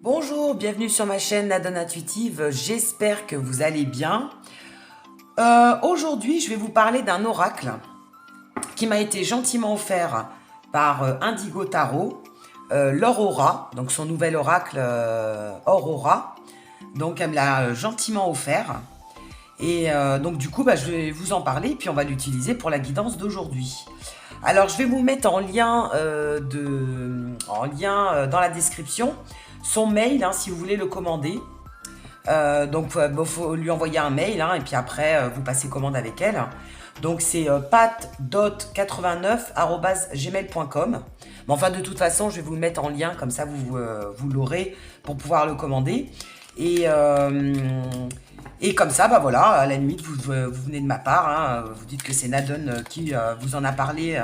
Bonjour, bienvenue sur ma chaîne La Donne Intuitive, j'espère que vous allez bien. Aujourd'hui, je vais vous parler d'un oracle qui m'a été gentiment offert par Indigo Tarot, l'Aurora, donc son nouvel oracle Aurora. Donc elle me l'a gentiment offert. Et donc du coup, je vais vous en parler, puis on va l'utiliser pour la guidance d'aujourd'hui. Alors, je vais vous mettre en lien, dans la description son mail, hein, si vous voulez le commander. Donc, il faut lui envoyer un mail, hein, et puis après, vous passez commande avec elle. Donc, c'est pat.89@gmail.com. Mais enfin, de toute façon, je vais vous le mettre en lien, comme ça, vous l'aurez pour pouvoir le commander. Et comme ça, voilà, à la limite, vous venez de ma part, hein, vous dites que c'est Nadone qui vous en a parlé,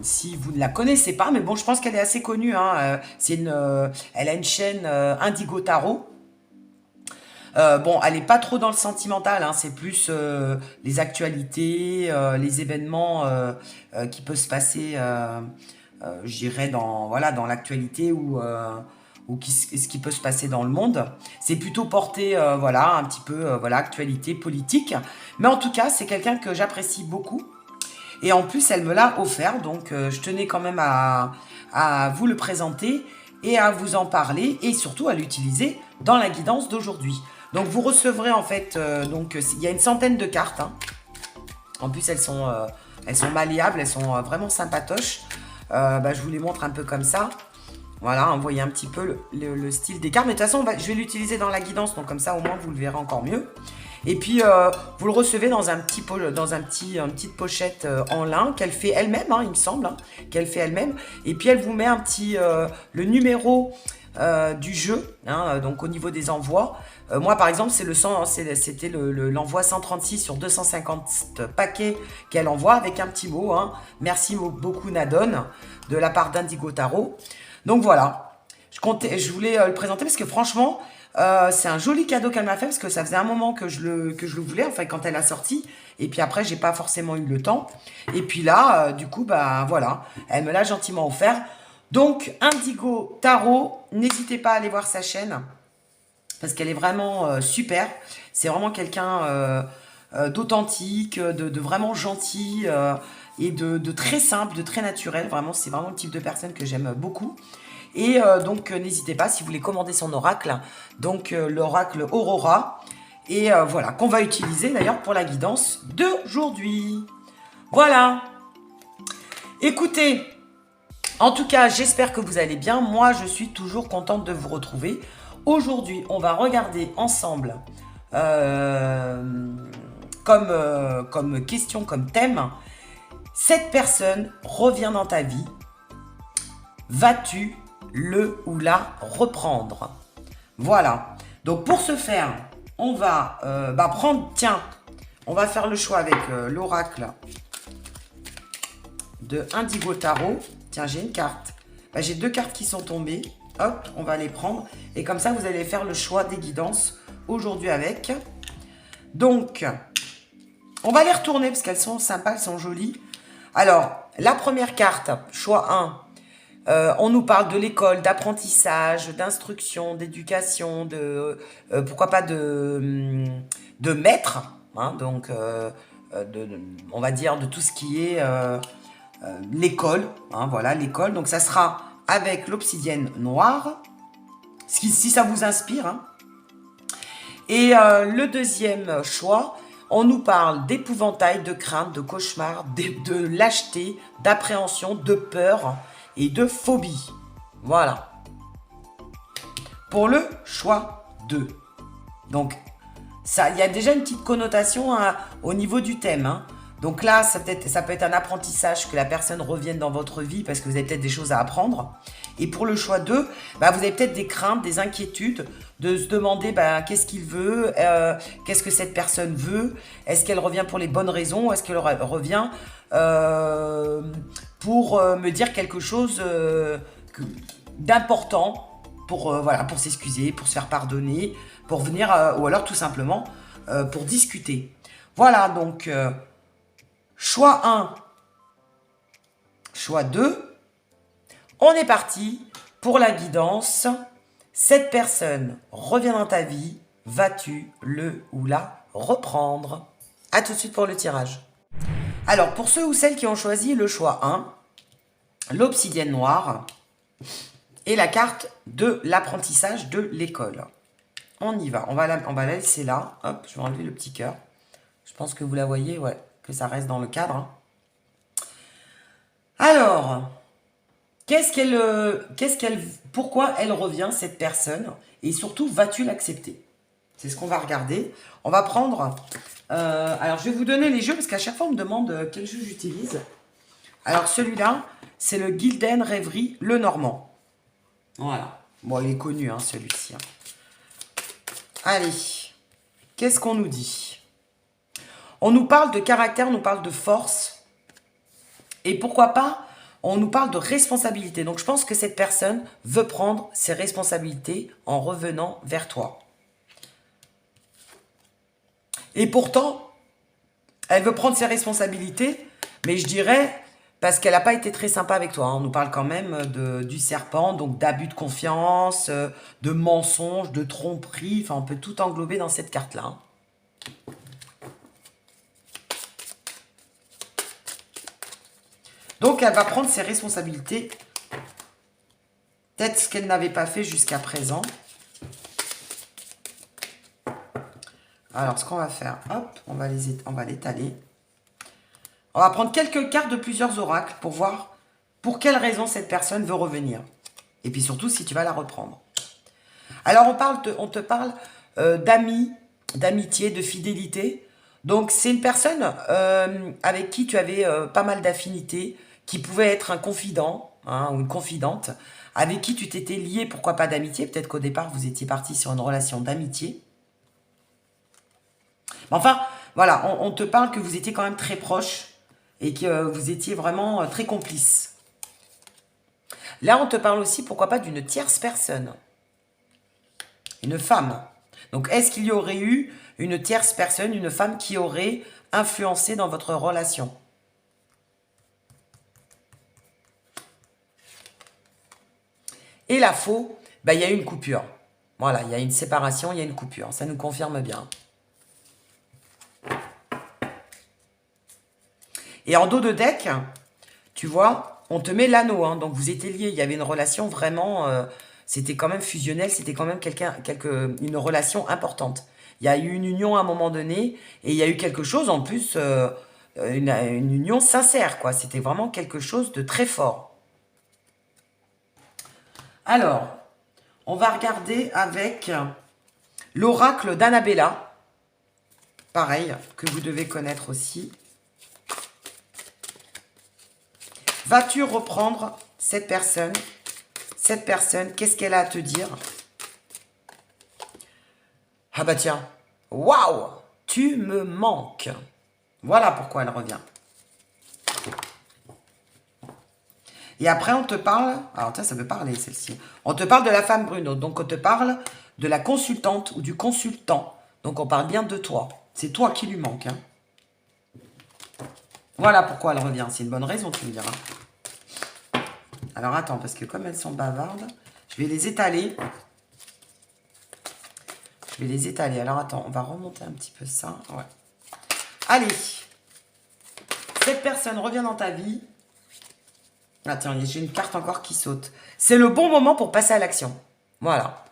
si vous ne la connaissez pas, mais bon, je pense qu'elle est assez connue, hein, elle a une chaîne Indigo Tarot. Bon, elle n'est pas trop dans le sentimental, hein, c'est plus les actualités, les événements qui peuvent se passer, je dirais, dans l'actualité ou ce qui peut se passer dans le monde. C'est plutôt porté, voilà, un petit peu, voilà, actualité politique. Mais en tout cas, c'est quelqu'un que j'apprécie beaucoup. Et en plus, elle me l'a offert, donc je tenais quand même à vous le présenter et à vous en parler et surtout à l'utiliser dans la guidance d'aujourd'hui. Donc vous recevrez en fait, il y a une centaine de cartes, hein. En plus elles sont malléables, elles sont vraiment sympatoches. Je vous les montre un peu comme ça. Voilà, vous voyez un petit peu le style des cartes. Mais de toute façon, je vais l'utiliser dans la guidance, donc comme ça au moins vous le verrez encore mieux. Et puis vous le recevez dans une petite pochette en lin qu'elle fait elle-même, hein, il me semble, hein, qu'elle fait elle-même. Et puis elle vous met le numéro du jeu, hein, donc au niveau des envois. Moi par exemple c'était l'envoi 136 sur 250 paquets qu'elle envoie avec un petit mot, hein. Merci beaucoup Nadone, de la part d'Indigo Tarot. Donc voilà, je voulais le présenter parce que franchement, c'est un joli cadeau qu'elle m'a fait parce que ça faisait un moment que je le voulais, enfin quand elle a sorti. Et puis après, j'ai pas forcément eu le temps. Et puis là, du coup, voilà, elle me l'a gentiment offert. Donc, Indigo Tarot, n'hésitez pas à aller voir sa chaîne parce qu'elle est vraiment super. C'est vraiment quelqu'un d'authentique, de vraiment gentil et de très simple, de très naturel. Vraiment, c'est vraiment le type de personne que j'aime beaucoup. Et donc, n'hésitez pas si vous voulez commander son oracle. Donc, l'oracle Aurora. Et voilà, qu'on va utiliser d'ailleurs pour la guidance d'aujourd'hui. Voilà. Écoutez, en tout cas, j'espère que vous allez bien. Moi, je suis toujours contente de vous retrouver. Aujourd'hui, on va regarder ensemble comme question, comme thème. Cette personne revient dans ta vie. Vas-tu le ou la reprendre? Voilà. Donc pour ce faire, on va on va faire le choix avec l'oracle de Indigo Tarot. Tiens, j'ai une carte. J'ai deux cartes qui sont tombées. Hop, on va les prendre. Et comme ça, vous allez faire le choix des guidances aujourd'hui avec. Donc, on va les retourner parce qu'elles sont sympas, elles sont jolies. Alors, la première carte, choix 1. On nous parle de l'école, d'apprentissage, d'instruction, d'éducation, pourquoi pas de maître, hein, donc on va dire de tout ce qui est l'école, hein, voilà, l'école. Donc ça sera avec l'obsidienne noire, si ça vous inspire, hein. Et le deuxième choix, on nous parle d'épouvantail, de crainte, de cauchemar, de lâcheté, d'appréhension, de peur et de phobie. Voilà. Pour le choix 2. Donc, il y a déjà une petite connotation au niveau du thème, hein. Donc là, ça peut être un apprentissage, que la personne revienne dans votre vie parce que vous avez peut-être des choses à apprendre. Et pour le choix 2, vous avez peut-être des craintes, des inquiétudes, de se demander qu'est-ce qu'il veut, qu'est-ce que cette personne veut, est-ce qu'elle revient pour les bonnes raisons, est-ce qu'elle revient pour me dire quelque chose d'important, voilà, pour s'excuser, pour se faire pardonner, pour venir, ou alors tout simplement pour discuter. Voilà, donc choix 1, choix 2. On est parti pour la guidance Cette personne revient dans ta vie. Vas-tu le ou la reprendre? A tout de suite pour le tirage. Alors, pour ceux ou celles qui ont choisi le choix 1, l'obsidienne noire et la carte de l'apprentissage de l'école. On y va. On va la laisser là. Hop, je vais enlever le petit cœur. Je pense que vous la voyez, ouais, que ça reste dans le cadre. Hein. Alors, pourquoi elle revient, cette personne? Et surtout, vas-tu l'accepter? C'est ce qu'on va regarder. On va prendre... alors, je vais vous donner les jeux, parce qu'à chaque fois, on me demande quel jeu j'utilise. Alors, celui-là, c'est le Gilden Rêverie, le Normand. Voilà. Bon, il est connu, hein, celui-ci. Hein. Allez, qu'est-ce qu'on nous dit? On nous parle de caractère, on nous parle de force. Et pourquoi pas, on nous parle de responsabilité. Donc, je pense que cette personne veut prendre ses responsabilités en revenant vers toi. Et pourtant, elle veut prendre ses responsabilités, mais je dirais, parce qu'elle n'a pas été très sympa avec toi. Hein. On nous parle quand même du serpent, donc d'abus de confiance, de mensonges, de tromperie. Enfin, on peut tout englober dans cette carte-là. Hein. Donc, elle va prendre ses responsabilités. Peut-être ce qu'elle n'avait pas fait jusqu'à présent. Alors, ce qu'on va faire, hop, on va l'étaler. On va prendre quelques cartes de plusieurs oracles pour voir pour quelle raison cette personne veut revenir. Et puis surtout, si tu vas la reprendre. Alors, on te parle d'amis, d'amitié, de fidélité. Donc, c'est une personne avec qui tu avais pas mal d'affinités, qui pouvait être un confident hein, ou une confidente, avec qui tu t'étais lié, pourquoi pas d'amitié. Peut-être qu'au départ, vous étiez parti sur une relation d'amitié. Enfin, voilà, on te parle que vous étiez quand même très proches et que vous étiez vraiment très complices. Là, on te parle aussi, pourquoi pas, d'une tierce personne. Une femme. Donc, est-ce qu'il y aurait eu une tierce personne, une femme qui aurait influencé dans votre relation? Et la faux, bah, il y a eu une coupure. Voilà, il y a une séparation, il y a une coupure. Ça nous confirme bien. Et en dos de deck, tu vois, on te met l'anneau. Hein, donc, vous étiez liés. Il y avait une relation vraiment... c'était quand même fusionnel. C'était quand même une relation importante. Il y a eu une union à un moment donné. Et il y a eu quelque chose, en plus, une union sincère. Quoi. C'était vraiment quelque chose de très fort. Alors, on va regarder avec l'oracle d'Annabella. Pareil, que vous devez connaître aussi. Vas-tu reprendre cette personne? Cette personne, qu'est-ce qu'elle a à te dire? Ah bah tiens, waouh, tu me manques. Voilà pourquoi elle revient. Et après, on te parle... Alors, ça peut parler, celle-ci. On te parle de la femme brune. Donc, on te parle de la consultante ou du consultant. Donc, on parle bien de toi. C'est toi qui lui manque. Hein. Voilà pourquoi elle revient. C'est une bonne raison, tu me diras. Alors, attends, parce que comme elles sont bavardes, je vais les étaler. Je vais les étaler. Alors, attends, on va remonter un petit peu ça. Ouais. Allez. Cette personne revient dans ta vie. Attends, j'ai une carte encore qui saute. C'est le bon moment pour passer à l'action. Voilà.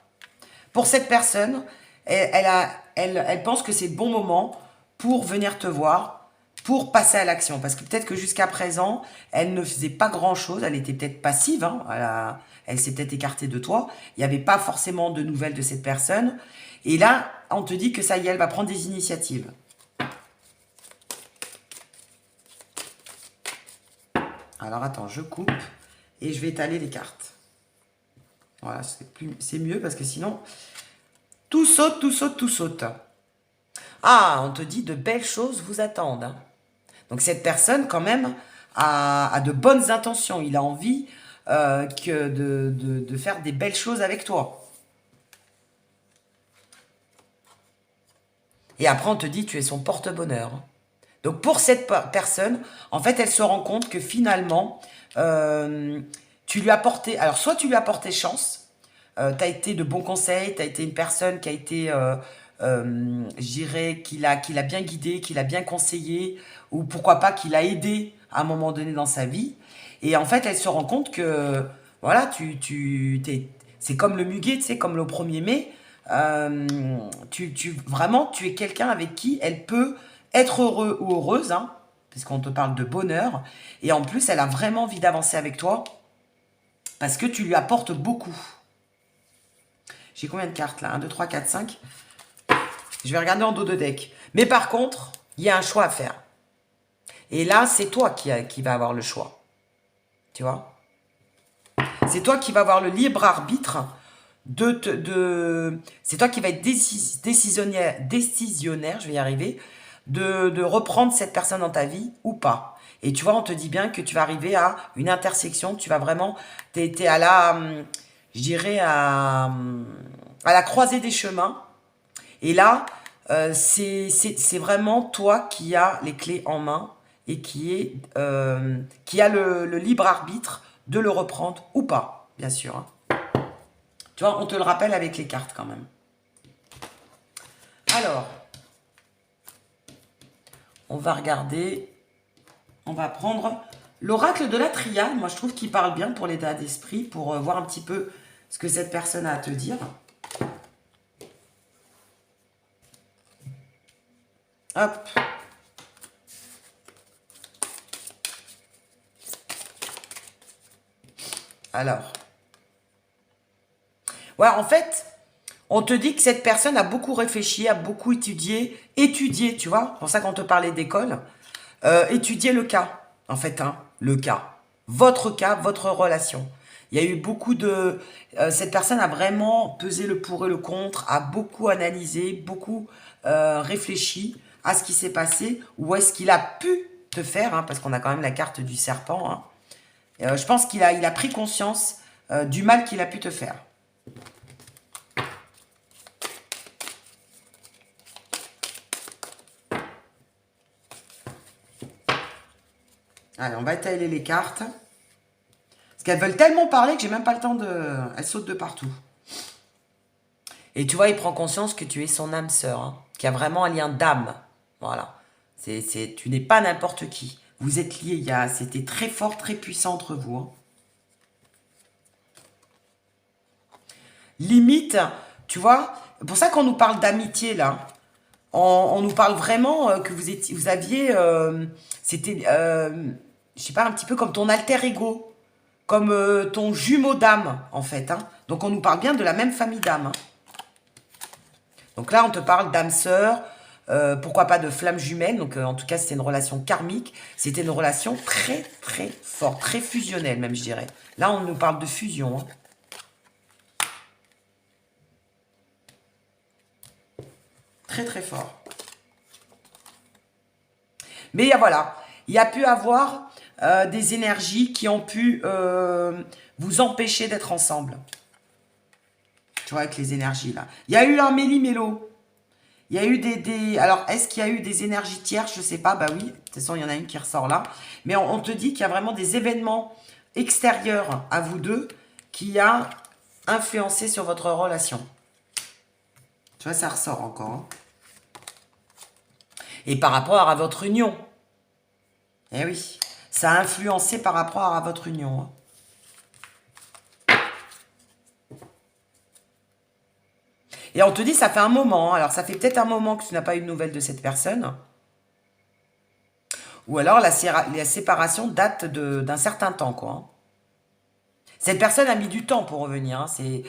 Pour cette personne, elle pense que c'est le bon moment pour venir te voir, pour passer à l'action. Parce que peut-être que jusqu'à présent, elle ne faisait pas grand-chose. Elle était peut-être passive. Hein, elle s'est peut-être écartée de toi. Il n'y avait pas forcément de nouvelles de cette personne. Et là, on te dit que ça y est, elle va prendre des initiatives. Alors, attends, je coupe et je vais étaler les cartes. Voilà, c'est mieux parce que sinon, tout saute, tout saute, tout saute. Ah, on te dit de belles choses vous attendent. Hein. Donc, cette personne, quand même, a de bonnes intentions. Il a envie de faire des belles choses avec toi. Et après, on te dit tu es son porte-bonheur. Donc, pour cette personne, en fait, elle se rend compte que finalement, tu lui as porté... Alors, soit tu lui as porté chance, tu as été de bons conseils, tu as été une personne qui a été, je dirais, qui l'a bien guidé, qui l'a bien conseillé, ou pourquoi pas qui l'a aidé à un moment donné dans sa vie. Et en fait, elle se rend compte que, voilà, c'est comme le muguet, tu sais, comme le 1er mai. Vraiment, tu es quelqu'un avec qui elle peut être heureux ou heureuse, hein, puisqu'on te parle de bonheur. Et en plus, elle a vraiment envie d'avancer avec toi parce que tu lui apportes beaucoup. J'ai combien de cartes là? 1, 2, 3, 4, 5. Je vais regarder en dos de deck. Mais par contre, il y a un choix à faire. Et là, c'est toi qui va avoir le choix. Tu vois? C'est toi qui va avoir le libre arbitre c'est toi qui va être décisionnaire, je vais y arriver, de reprendre cette personne dans ta vie ou pas. Et tu vois, on te dit bien que tu vas arriver à une intersection, tu vas vraiment, t'es à la, je dirais, à la croisée des chemins. Et là, c'est vraiment toi qui as les clés en main et qui a le libre arbitre de le reprendre ou pas, bien sûr, hein. Tu vois, on te le rappelle avec les cartes quand même. Alors, on va regarder. On va prendre l'oracle de la triade. Moi, je trouve qu'il parle bien pour l'état d'esprit, pour voir un petit peu ce que cette personne a à te dire. Hop. Alors. Ouais, en fait, on te dit que cette personne a beaucoup réfléchi, a beaucoup étudié, tu vois. C'est pour ça qu'on te parlait d'école. Étudier le cas, en fait, hein, le cas. Votre cas, votre relation. Il y a eu beaucoup de... cette personne a vraiment pesé le pour et le contre, a beaucoup analysé, beaucoup réfléchi à ce qui s'est passé, ou est-ce qu'il a pu te faire, hein, parce qu'on a quand même la carte du serpent. Hein. Je pense qu'il a pris conscience du mal qu'il a pu te faire. Allez, on va étaler les cartes. Parce qu'elles veulent tellement parler que j'ai même pas le temps de... Elles sautent de partout. Et tu vois, il prend conscience que tu es son âme sœur, hein, qui a vraiment un lien d'âme. Voilà. Tu n'es pas n'importe qui. Vous êtes liés. C'était très fort, très puissant entre vous. Hein. Limite, tu vois, c'est pour ça qu'on nous parle d'amitié, là. On nous parle vraiment que vous aviez... C'était, je sais pas, un petit peu comme ton alter ego. Comme ton jumeau d'âme, en fait. Hein. Donc, on nous parle bien de la même famille d'âme. Hein. Donc là, on te parle d'âme sœur, pourquoi pas de flamme jumelle. Donc, en tout cas, c'était une relation karmique. C'était une relation très, très forte, très fusionnelle, même, je dirais. Là, on nous parle de fusion. Hein. Très, très fort. Mais voilà, il y a pu avoir des énergies qui ont pu vous empêcher d'être ensemble. Tu vois, avec les énergies, là. Il y a eu un méli-mélo. Il y a eu alors, est-ce qu'il y a eu des énergies tierces? Je ne sais pas. Bah oui, de toute façon, il y en a une qui ressort là. Mais on te dit qu'il y a vraiment des événements extérieurs à vous deux qui a influencé sur votre relation. Tu vois, ça ressort encore. Hein. Et par rapport à votre union. Eh oui, ça a influencé par rapport à votre union. Hein. Et on te dit, ça fait un moment. Alors, ça fait peut-être un moment que tu n'as pas eu de nouvelles de cette personne. Ou alors, la séparation date d'un certain temps, quoi. Hein. Cette personne a mis du temps pour revenir. Hein.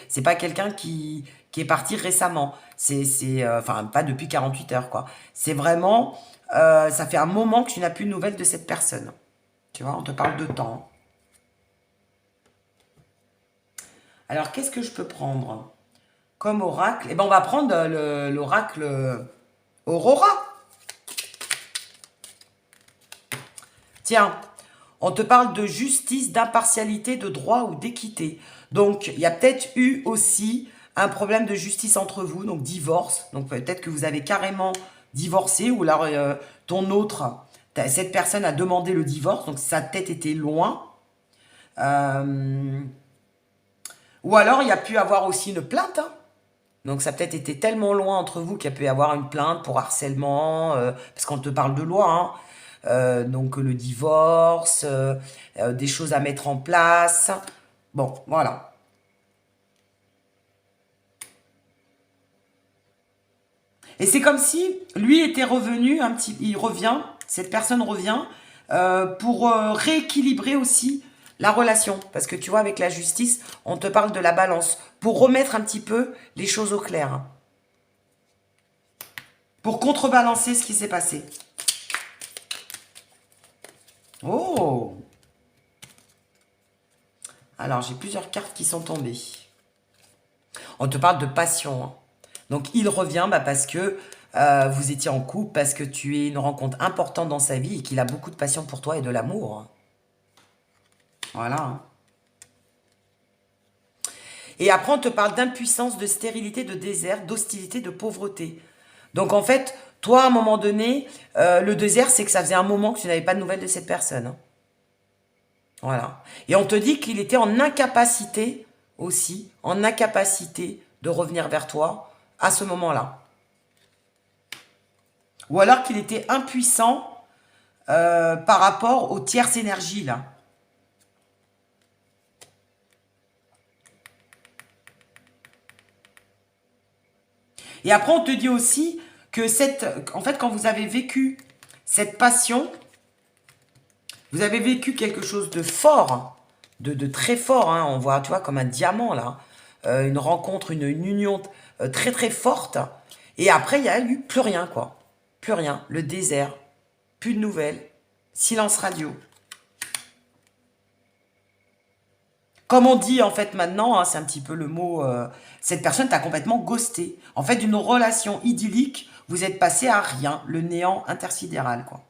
C'est pas quelqu'un qui est parti récemment. Enfin, pas depuis 48 heures, quoi. C'est vraiment... ça fait un moment que tu n'as plus de nouvelles de cette personne. Tu vois, on te parle de temps. Alors, qu'est-ce que je peux prendre comme oracle? Eh bien, on va prendre l'oracle Aurora. Tiens, on te parle de justice, d'impartialité, de droit ou d'équité. Donc, il y a peut-être eu aussi un problème de justice entre vous, donc divorce. Donc, peut-être que vous avez carrément divorcé ou alors cette personne a demandé le divorce, donc sa tête était loin. Ou alors, il y a pu avoir aussi une plainte, hein. Donc, ça a peut-être été tellement loin entre vous qu'il y a pu y avoir une plainte pour harcèlement, parce qu'on te parle de loi, hein. Donc, le divorce, des choses à mettre en place. Bon, voilà. Et c'est comme si lui était revenu un petit, il revient, cette personne revient pour rééquilibrer aussi la relation. Parce que tu vois, avec la justice, on te parle de la balance. Pour remettre un petit peu les choses au clair. Pour contrebalancer ce qui s'est passé. Oh! Alors, j'ai plusieurs cartes qui sont tombées. On te parle de passion, hein. Donc, il revient parce que vous étiez en couple, parce que tu es une rencontre importante dans sa vie et qu'il a beaucoup de passion pour toi et de l'amour. Voilà, hein. Et après, on te parle d'impuissance, de stérilité, de désert, d'hostilité, de pauvreté. Donc, en fait, toi, à un moment donné, le désert, c'est que ça faisait un moment que tu n'avais pas de nouvelles de cette personne, hein. Voilà. Et on te dit qu'il était en incapacité aussi, en incapacité de revenir vers toi à ce moment-là. Ou alors qu'il était impuissant par rapport aux tierces énergies, là. Et après, on te dit aussi que en fait, quand vous avez vécu cette passion, vous avez vécu quelque chose de fort, de très fort, hein. On voit, tu vois, comme un diamant, là. Une rencontre, une union très, très forte. Et après, il n'y a eu plus rien, quoi. Plus rien. Le désert. Plus de nouvelles. Silence radio. Comme on dit, en fait, maintenant, hein, c'est un petit peu le mot... cette personne t'a complètement ghosté. En fait, d'une relation idyllique, vous êtes passé à rien. Le néant intersidéral, quoi.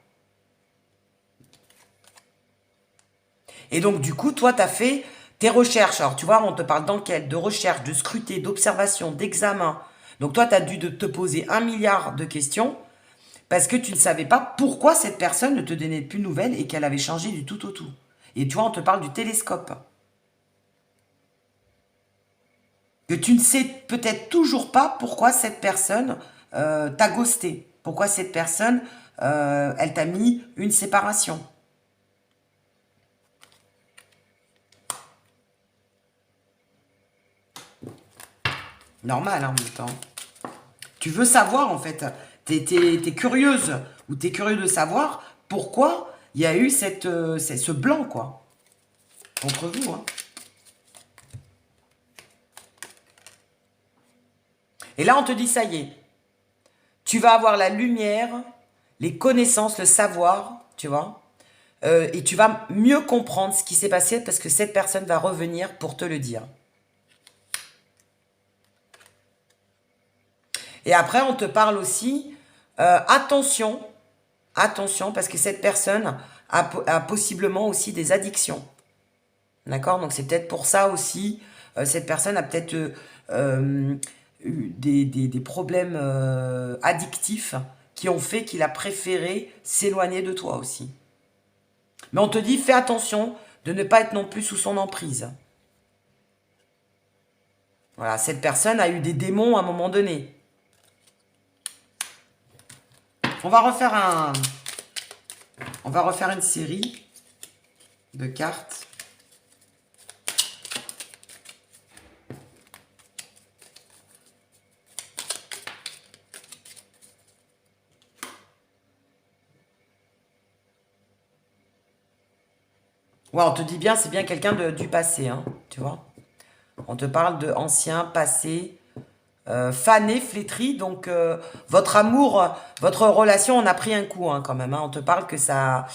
Et donc, du coup, toi, tu as fait tes recherches. Alors, tu vois, on te parle d'enquête, de recherche, de scruté, d'observation, d'examen. Donc, toi, tu as dû te poser 1 milliard de questions parce que tu ne savais pas pourquoi cette personne ne te donnait plus de nouvelles et qu'elle avait changé du tout au tout. Et tu vois, on te parle du télescope. Que tu ne sais peut-être toujours pas pourquoi cette personne t'a ghosté. Pourquoi cette personne, elle t'a mis une séparation. Normal, hein, en même temps. Tu veux savoir, en fait. T'es curieuse ou t'es curieux de savoir pourquoi il y a eu ce blanc, quoi, entre vous, hein. Et là, on te dit, ça y est, tu vas avoir la lumière, les connaissances, le savoir, tu vois, et tu vas mieux comprendre ce qui s'est passé parce que cette personne va revenir pour te le dire. Et après, on te parle aussi, attention, attention, parce que cette personne a possiblement aussi des addictions. D'accord? Donc, c'est peut-être pour ça aussi, cette personne a peut-être eu des problèmes addictifs qui ont fait qu'il a préféré s'éloigner de toi aussi. Mais on te dit, fais attention de ne pas être non plus sous son emprise. Voilà, cette personne a eu des démons à un moment donné. On va refaire une série de cartes. Ouais, on te dit bien, c'est bien quelqu'un du passé, hein, tu vois. On te parle de ancien, passé, fané, flétri. Donc, votre amour, votre relation en a pris un coup, hein, quand même, hein. On te parle que ça...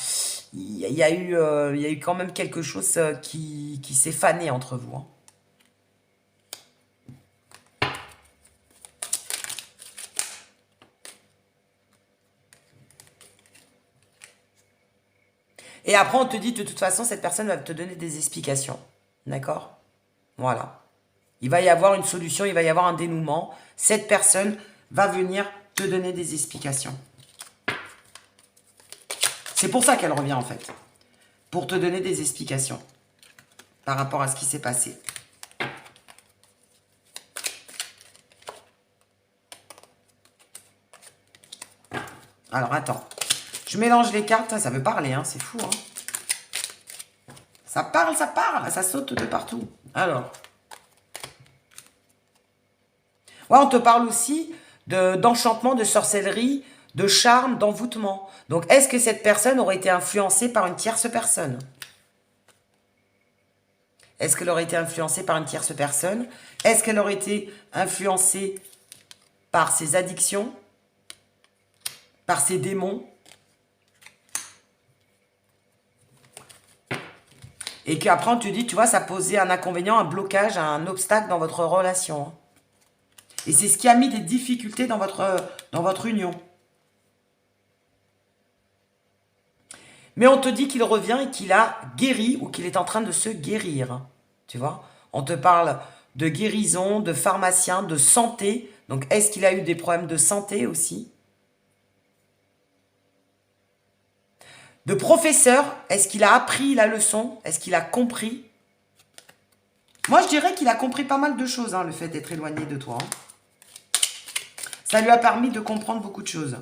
Il y a eu quand même quelque chose qui s'est fané entre vous, hein. Et après, on te dit, de toute façon, cette personne va te donner des explications. D'accord? Voilà. Il va y avoir une solution, il va y avoir un dénouement. Cette personne va venir te donner des explications. C'est pour ça qu'elle revient, en fait. Pour te donner des explications par rapport à ce qui s'est passé. Alors, attends. Je mélange les cartes. Ça veut parler, hein. C'est fou, hein. Ça parle, ça saute de partout. Alors. Ouais, on te parle aussi d'enchantement, de sorcellerie, de charme, d'envoûtement. Donc, est-ce que cette personne aurait été influencée par une tierce personne? Est-ce qu'elle aurait été influencée par une tierce personne? Est-ce qu'elle aurait été influencée par ses addictions? Par ses démons? Et qu'après, on te dit, tu vois, ça posait un inconvénient, un blocage, un obstacle dans votre relation. Et c'est ce qui a mis des difficultés dans votre union. Mais on te dit qu'il revient et qu'il a guéri ou qu'il est en train de se guérir. Tu vois? On te parle de guérison, de pharmacien, de santé. Donc, est-ce qu'il a eu des problèmes de santé aussi? De professeur, est-ce qu'il a appris la leçon? Est-ce qu'il a compris? Moi, je dirais qu'il a compris pas mal de choses, hein, le fait d'être éloigné de toi. Hein. Ça lui a permis de comprendre beaucoup de choses.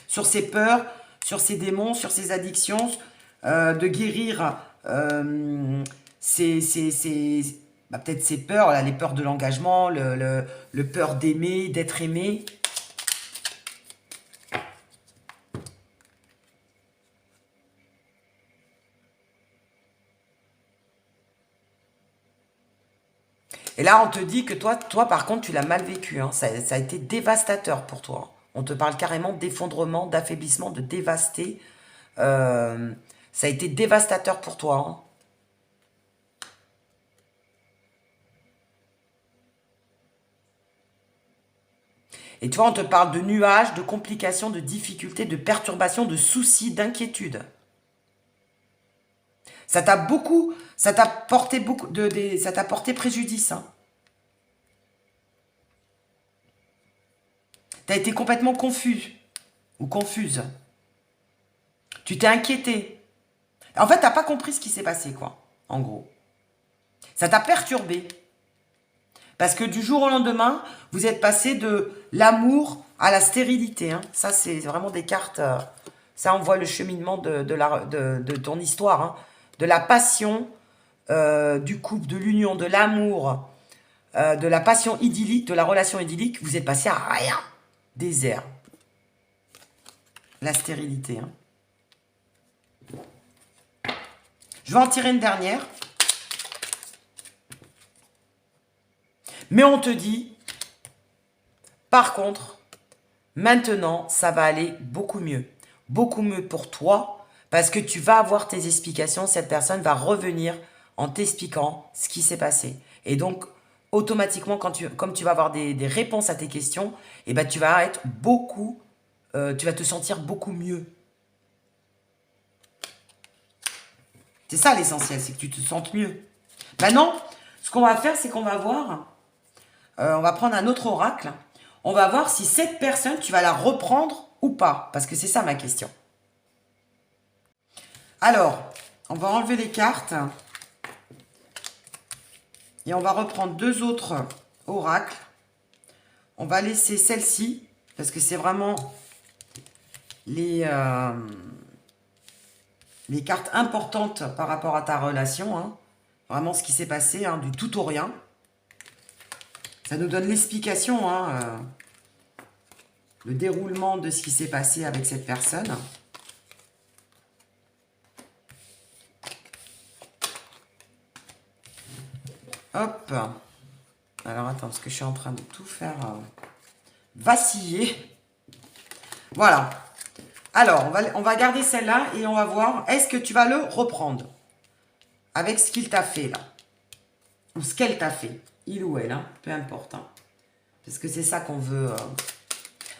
Sur ses peurs, sur ses démons, sur ses addictions, de guérir peut-être ses peurs, là, les peurs de l'engagement, le peur d'aimer, d'être aimé. Et là, on te dit que toi par contre, tu l'as mal vécu. Hein. Ça a été dévastateur pour toi. On te parle carrément d'effondrement, d'affaiblissement, de dévasté. Ça a été dévastateur pour toi. Hein. Et tu vois, on te parle de nuages, de complications, de difficultés, de perturbations, de soucis, d'inquiétudes. Ça t'a porté ça t'a porté préjudice. Hein. Tu as été complètement confus ou confuse. Tu t'es inquiété. En fait, tu n'as pas compris ce qui s'est passé, quoi, en gros. Ça t'a perturbé. Parce que du jour au lendemain, vous êtes passé de l'amour à la stérilité. Hein. Ça, c'est vraiment des cartes. Ça, on voit le cheminement de ton histoire. Hein. De la passion, du couple, de l'union, de l'amour, de la passion idyllique, de la relation idyllique. Vous êtes passé à rien. Désert. La stérilité. Hein. Je vais en tirer une dernière. Mais on te dit, par contre, maintenant, ça va aller beaucoup mieux. Beaucoup mieux pour toi, parce que tu vas avoir tes explications. Cette personne va revenir en t'expliquant ce qui s'est passé. Et donc, automatiquement, comme tu vas avoir des réponses à tes questions, eh ben, tu vas être tu vas te sentir beaucoup mieux. C'est ça l'essentiel, c'est que tu te sentes mieux. Maintenant, ce qu'on va faire, c'est qu'on va voir... on va prendre un autre oracle. On va voir si cette personne, tu vas la reprendre ou pas. Parce que c'est ça ma question. Alors, on va enlever les cartes. Et on va reprendre deux autres oracles. On va laisser celle-ci. Parce que c'est vraiment les cartes importantes par rapport à ta relation. Hein. Vraiment ce qui s'est passé, hein, du tout au rien. Ça nous donne l'explication, hein, le déroulement de ce qui s'est passé avec cette personne. Hop. Alors, attends, parce que je suis en train de tout faire vaciller. Voilà. Alors, on va garder celle-là et on va voir, est-ce que tu vas le reprendre avec ce qu'il t'a fait, là. Ou ce qu'elle t'a fait. Il ou elle, hein, peu importe. Hein. Parce que c'est ça qu'on veut.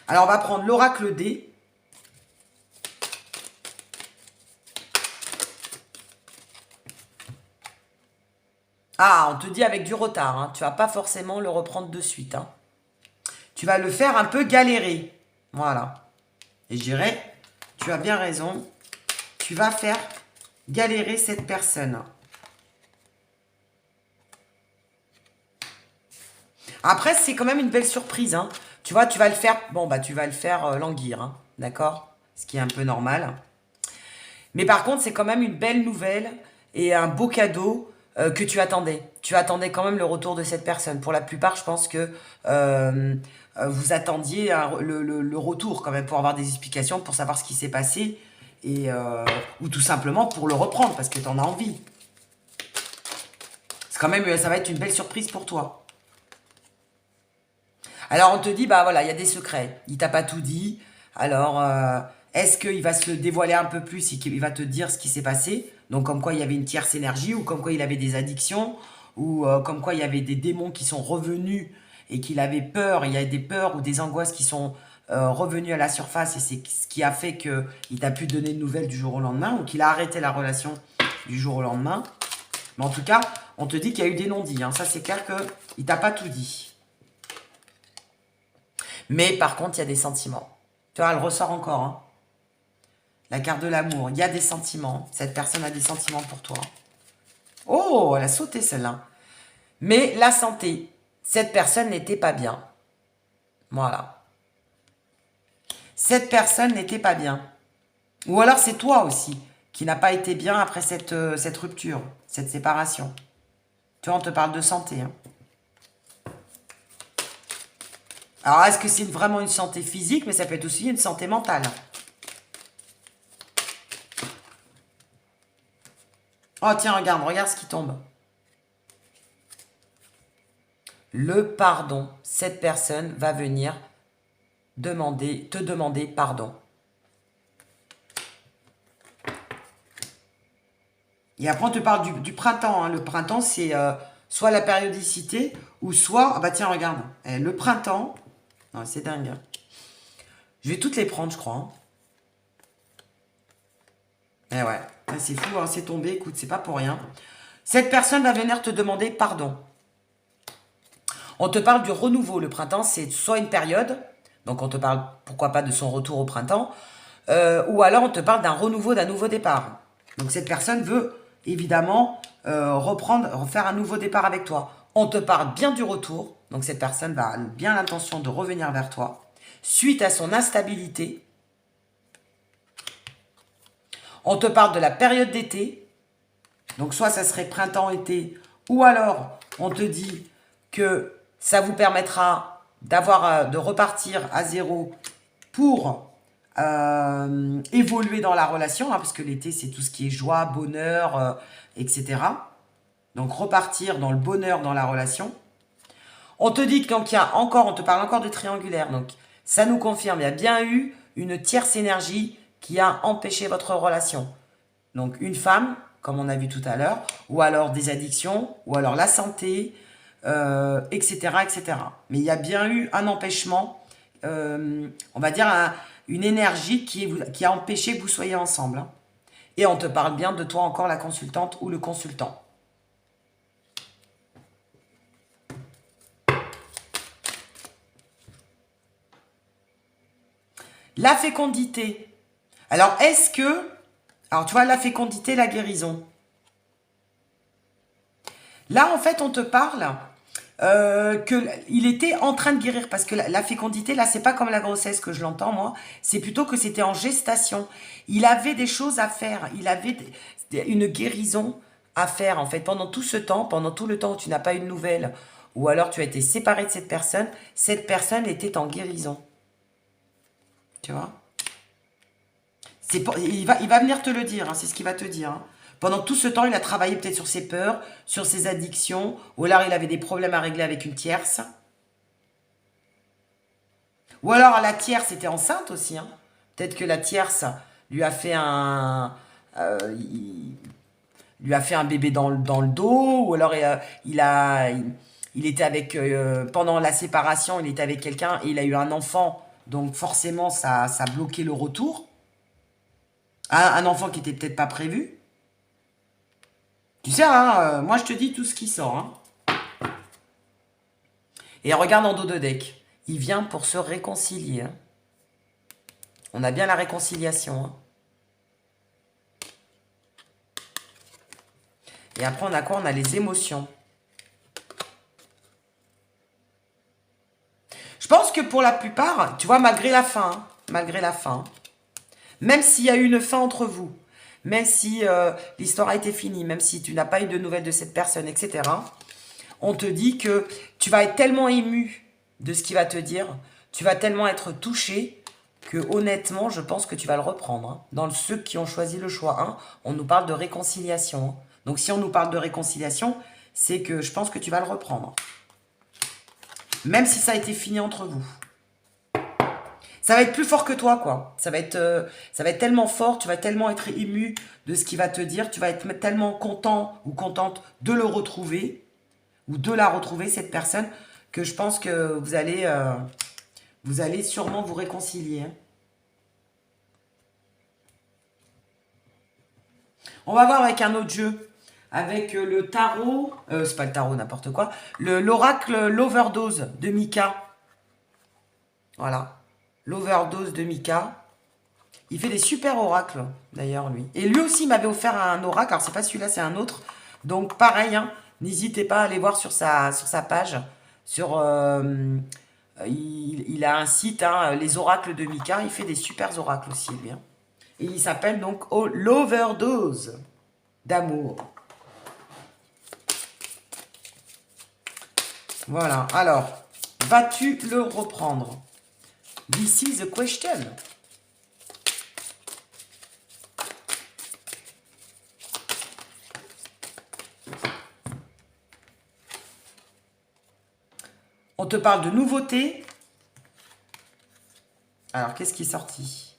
Alors, on va prendre l'oracle D. Ah, on te dit avec du retard. Hein. Tu vas pas forcément le reprendre de suite. Hein. Tu vas le faire un peu galérer. Voilà. Et je dirais, tu as bien raison. Tu vas faire galérer cette personne. Après, c'est quand même une belle surprise. Hein. Tu vois, tu vas le faire... Bon, bah, tu vas le faire languir. Hein. d'accord? Ce qui est un peu normal. Mais par contre, c'est quand même une belle nouvelle et un beau cadeau que tu attendais. Tu attendais quand même le retour de cette personne. Pour la plupart, je pense que vous attendiez le retour quand même pour avoir des explications, pour savoir ce qui s'est passé, et, ou tout simplement pour le reprendre parce que tu en as envie. C'est quand même, ça va être une belle surprise pour toi. Alors on te dit, bah voilà, il y a des secrets. Il t'a pas tout dit. Alors, est-ce qu'il va se dévoiler un peu plus et qu'il va te dire ce qui s'est passé? Donc comme quoi il y avait une tierce énergie, ou comme quoi il avait des addictions, ou comme quoi il y avait des démons qui sont revenus et qu'il avait peur. Il y a des peurs ou des angoisses qui sont revenues à la surface, et c'est ce qui a fait qu'il t'a pu donner de nouvelles du jour au lendemain, ou qu'il a arrêté la relation du jour au lendemain. Mais en tout cas, on te dit qu'il y a eu des non-dits. Hein. Ça, c'est clair qu'il t'a pas tout dit. Mais par contre, il y a des sentiments. Tu vois, elle ressort encore. Hein. La carte de l'amour. Il y a des sentiments. Cette personne a des sentiments pour toi. Oh, elle a sauté celle-là. Mais la santé. Cette personne n'était pas bien. Voilà. Cette personne n'était pas bien. Ou alors c'est toi aussi qui n'a pas été bien après cette rupture, cette séparation. Tu vois, on te parle de santé. Hein. Alors, est-ce que c'est vraiment une santé physique, mais ça peut être aussi une santé mentale. Oh, tiens, regarde ce qui tombe. Le pardon. Cette personne va venir te demander pardon. Et après, on te parle du printemps. Hein. Le printemps, c'est soit la périodicité, ou soit... Ah bah tiens, regarde. Le printemps... Non, c'est dingue. Hein. Je vais toutes les prendre, je crois. Hein. Eh ouais, c'est fou, hein, c'est tombé. Écoute, c'est pas pour rien. Cette personne va venir te demander pardon. On te parle du renouveau. Le printemps, c'est soit une période, donc on te parle, pourquoi pas, de son retour au printemps, ou alors on te parle d'un renouveau, d'un nouveau départ. Donc cette personne veut, évidemment, refaire un nouveau départ avec toi. On te parle bien du retour, donc cette personne va bien l'intention de revenir vers toi, suite à son instabilité. On te parle de la période d'été, donc soit ça serait printemps-été, ou alors on te dit que ça vous permettra de repartir à zéro pour évoluer dans la relation, hein, parce que l'été, c'est tout ce qui est joie, bonheur, etc. Donc, repartir dans le bonheur dans la relation. On te dit que donc, on te parle encore de triangulaire. Donc, ça nous confirme, il y a bien eu une tierce énergie qui a empêché votre relation. Donc, une femme, comme on a vu tout à l'heure, ou alors des addictions, ou alors la santé, etc., etc. Mais il y a bien eu un empêchement, on va dire une énergie qui a empêché que vous soyez ensemble. Hein. Et on te parle bien de toi encore, la consultante ou le consultant. La fécondité. Alors, est-ce que... Alors, tu vois, la fécondité, la guérison. Là, en fait, on te parle qu'il était en train de guérir. Parce que la fécondité, là, c'est pas comme la grossesse que je l'entends, moi. C'est plutôt que c'était en gestation. Il avait des choses à faire. Il avait une guérison à faire, en fait. Pendant tout ce temps, pendant tout le temps où tu n'as pas eu de nouvelles, ou alors tu as été séparé de cette personne était en guérison. Tu vois? Il va venir te le dire, hein, c'est ce qu'il va te dire. Hein. Pendant tout ce temps, il a travaillé peut-être sur ses peurs, sur ses addictions, ou alors il avait des problèmes à régler avec une tierce. Ou alors la tierce était enceinte aussi. Hein. Peut-être que la tierce lui a fait lui a fait un bébé dans le dos, ou alors il était avec, pendant la séparation, il était avec quelqu'un et il a eu un enfant, donc forcément ça a bloqué le retour. Un enfant qui était peut-être pas prévu. Tu sais, hein, moi je te dis tout ce qui sort. Hein. Et regarde en dos de deck. Il vient pour se réconcilier. Hein. On a bien la réconciliation. Hein. Et après, on a quoi? On a les émotions. Je pense que pour la plupart, tu vois, malgré la fin, hein, malgré la fin. Même s'il y a eu une fin entre vous, même si l'histoire a été finie, même si tu n'as pas eu de nouvelles de cette personne, etc. On te dit que tu vas être tellement ému de ce qu'il va te dire, tu vas tellement être touché que honnêtement, je pense que tu vas le reprendre. Hein. Dans ceux qui ont choisi le choix 1, on nous parle de réconciliation. Hein. Donc si on nous parle de réconciliation, c'est que je pense que tu vas le reprendre. Même si ça a été fini entre vous. Ça va être plus fort que toi, quoi. Ça va être tellement fort, tu vas tellement être ému de ce qu'il va te dire, tu vas être tellement content ou contente de le retrouver, ou de la retrouver, cette personne, que je pense que vous allez sûrement vous réconcilier. Hein. On va voir avec un autre jeu. Avec le tarot, c'est pas le tarot, n'importe quoi. L'oracle l'overdose de Mika. Voilà. L'overdose de Mika. Il fait des super oracles, d'ailleurs, lui. Et lui aussi m'avait offert un oracle. Alors, c'est pas celui-là, c'est un autre. Donc, pareil, hein, n'hésitez pas à aller voir sur sa page. Il a un site, hein, les oracles de Mika. Il fait des super oracles aussi, lui. Hein. Et il s'appelle donc l'overdose d'amour. Voilà. Alors, vas-tu le reprendre? This is the question. On te parle de nouveautés. Alors, qu'est-ce qui est sorti?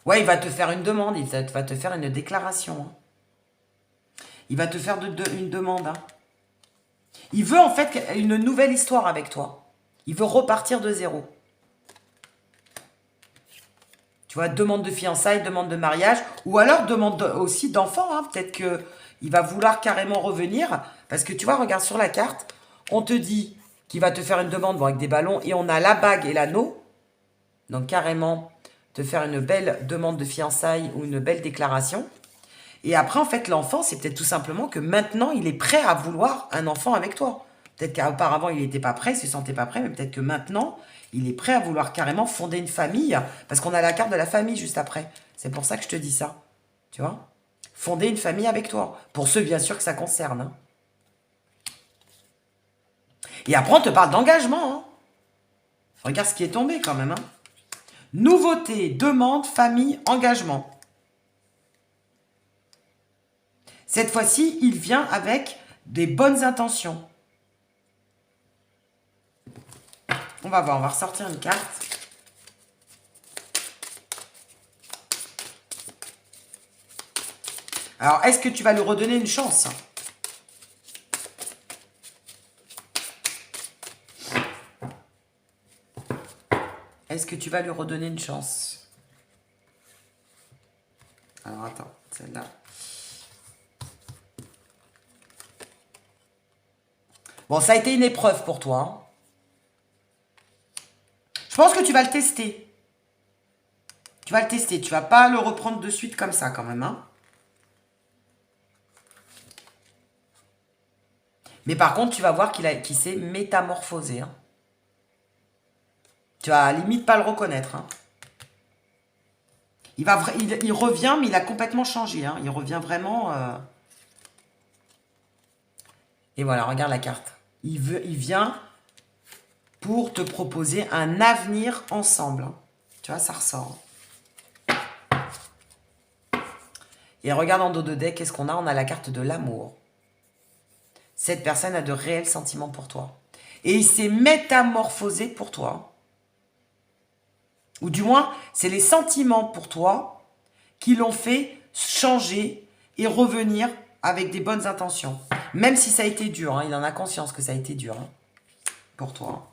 Ouais, il va te faire une demande. Il va te faire une déclaration. Hein. Il va te faire une demande. Hein. Il veut en fait une nouvelle histoire avec toi. Il veut repartir de zéro. Tu vois, demande de fiançailles, demande de mariage, ou alors demande aussi d'enfant. Hein. Peut-être qu'il va vouloir carrément revenir. Parce que tu vois, regarde sur la carte, on te dit qu'il va te faire une demande bon, avec des ballons, et on a la bague et l'anneau. Donc carrément, te faire une belle demande de fiançailles ou une belle déclaration. Et après, en fait, l'enfant, c'est peut-être tout simplement que maintenant, il est prêt à vouloir un enfant avec toi. Peut-être qu'auparavant, il n'était pas prêt, il ne se sentait pas prêt, mais peut-être que maintenant, il est prêt à vouloir carrément fonder une famille, parce qu'on a la carte de la famille juste après. C'est pour ça que je te dis ça, tu vois. Fonder une famille avec toi, pour ceux, bien sûr, que ça concerne. Hein. Et après, on te parle d'engagement. Hein. Regarde ce qui est tombé quand même. Hein. Nouveauté, demande, famille, engagement. Cette fois-ci, il vient avec des bonnes intentions. On va voir, on va ressortir une carte. Alors, est-ce que tu vas lui redonner une chance? Est-ce que tu vas lui redonner une chance? Alors, attends, celle-là. Bon, ça a été une épreuve pour toi. Hein. Je pense que tu vas le tester. Tu vas le tester. Tu vas pas le reprendre de suite comme ça, quand même. Hein. Mais par contre, tu vas voir qu'il s'est métamorphosé. Hein. Tu vas limite pas le reconnaître. Hein. Il revient, mais il a complètement changé. Hein. Il revient vraiment... Et voilà, regarde la carte. Il vient pour te proposer un avenir ensemble. Tu vois, ça ressort. Et regarde en dos de deck, qu'est-ce qu'on a? On a la carte de l'amour. Cette personne a de réels sentiments pour toi. Et il s'est métamorphosé pour toi. Ou du moins, c'est les sentiments pour toi qui l'ont fait changer et revenir avec des bonnes intentions. Même si ça a été dur, hein, il en a conscience que ça a été dur hein, pour toi.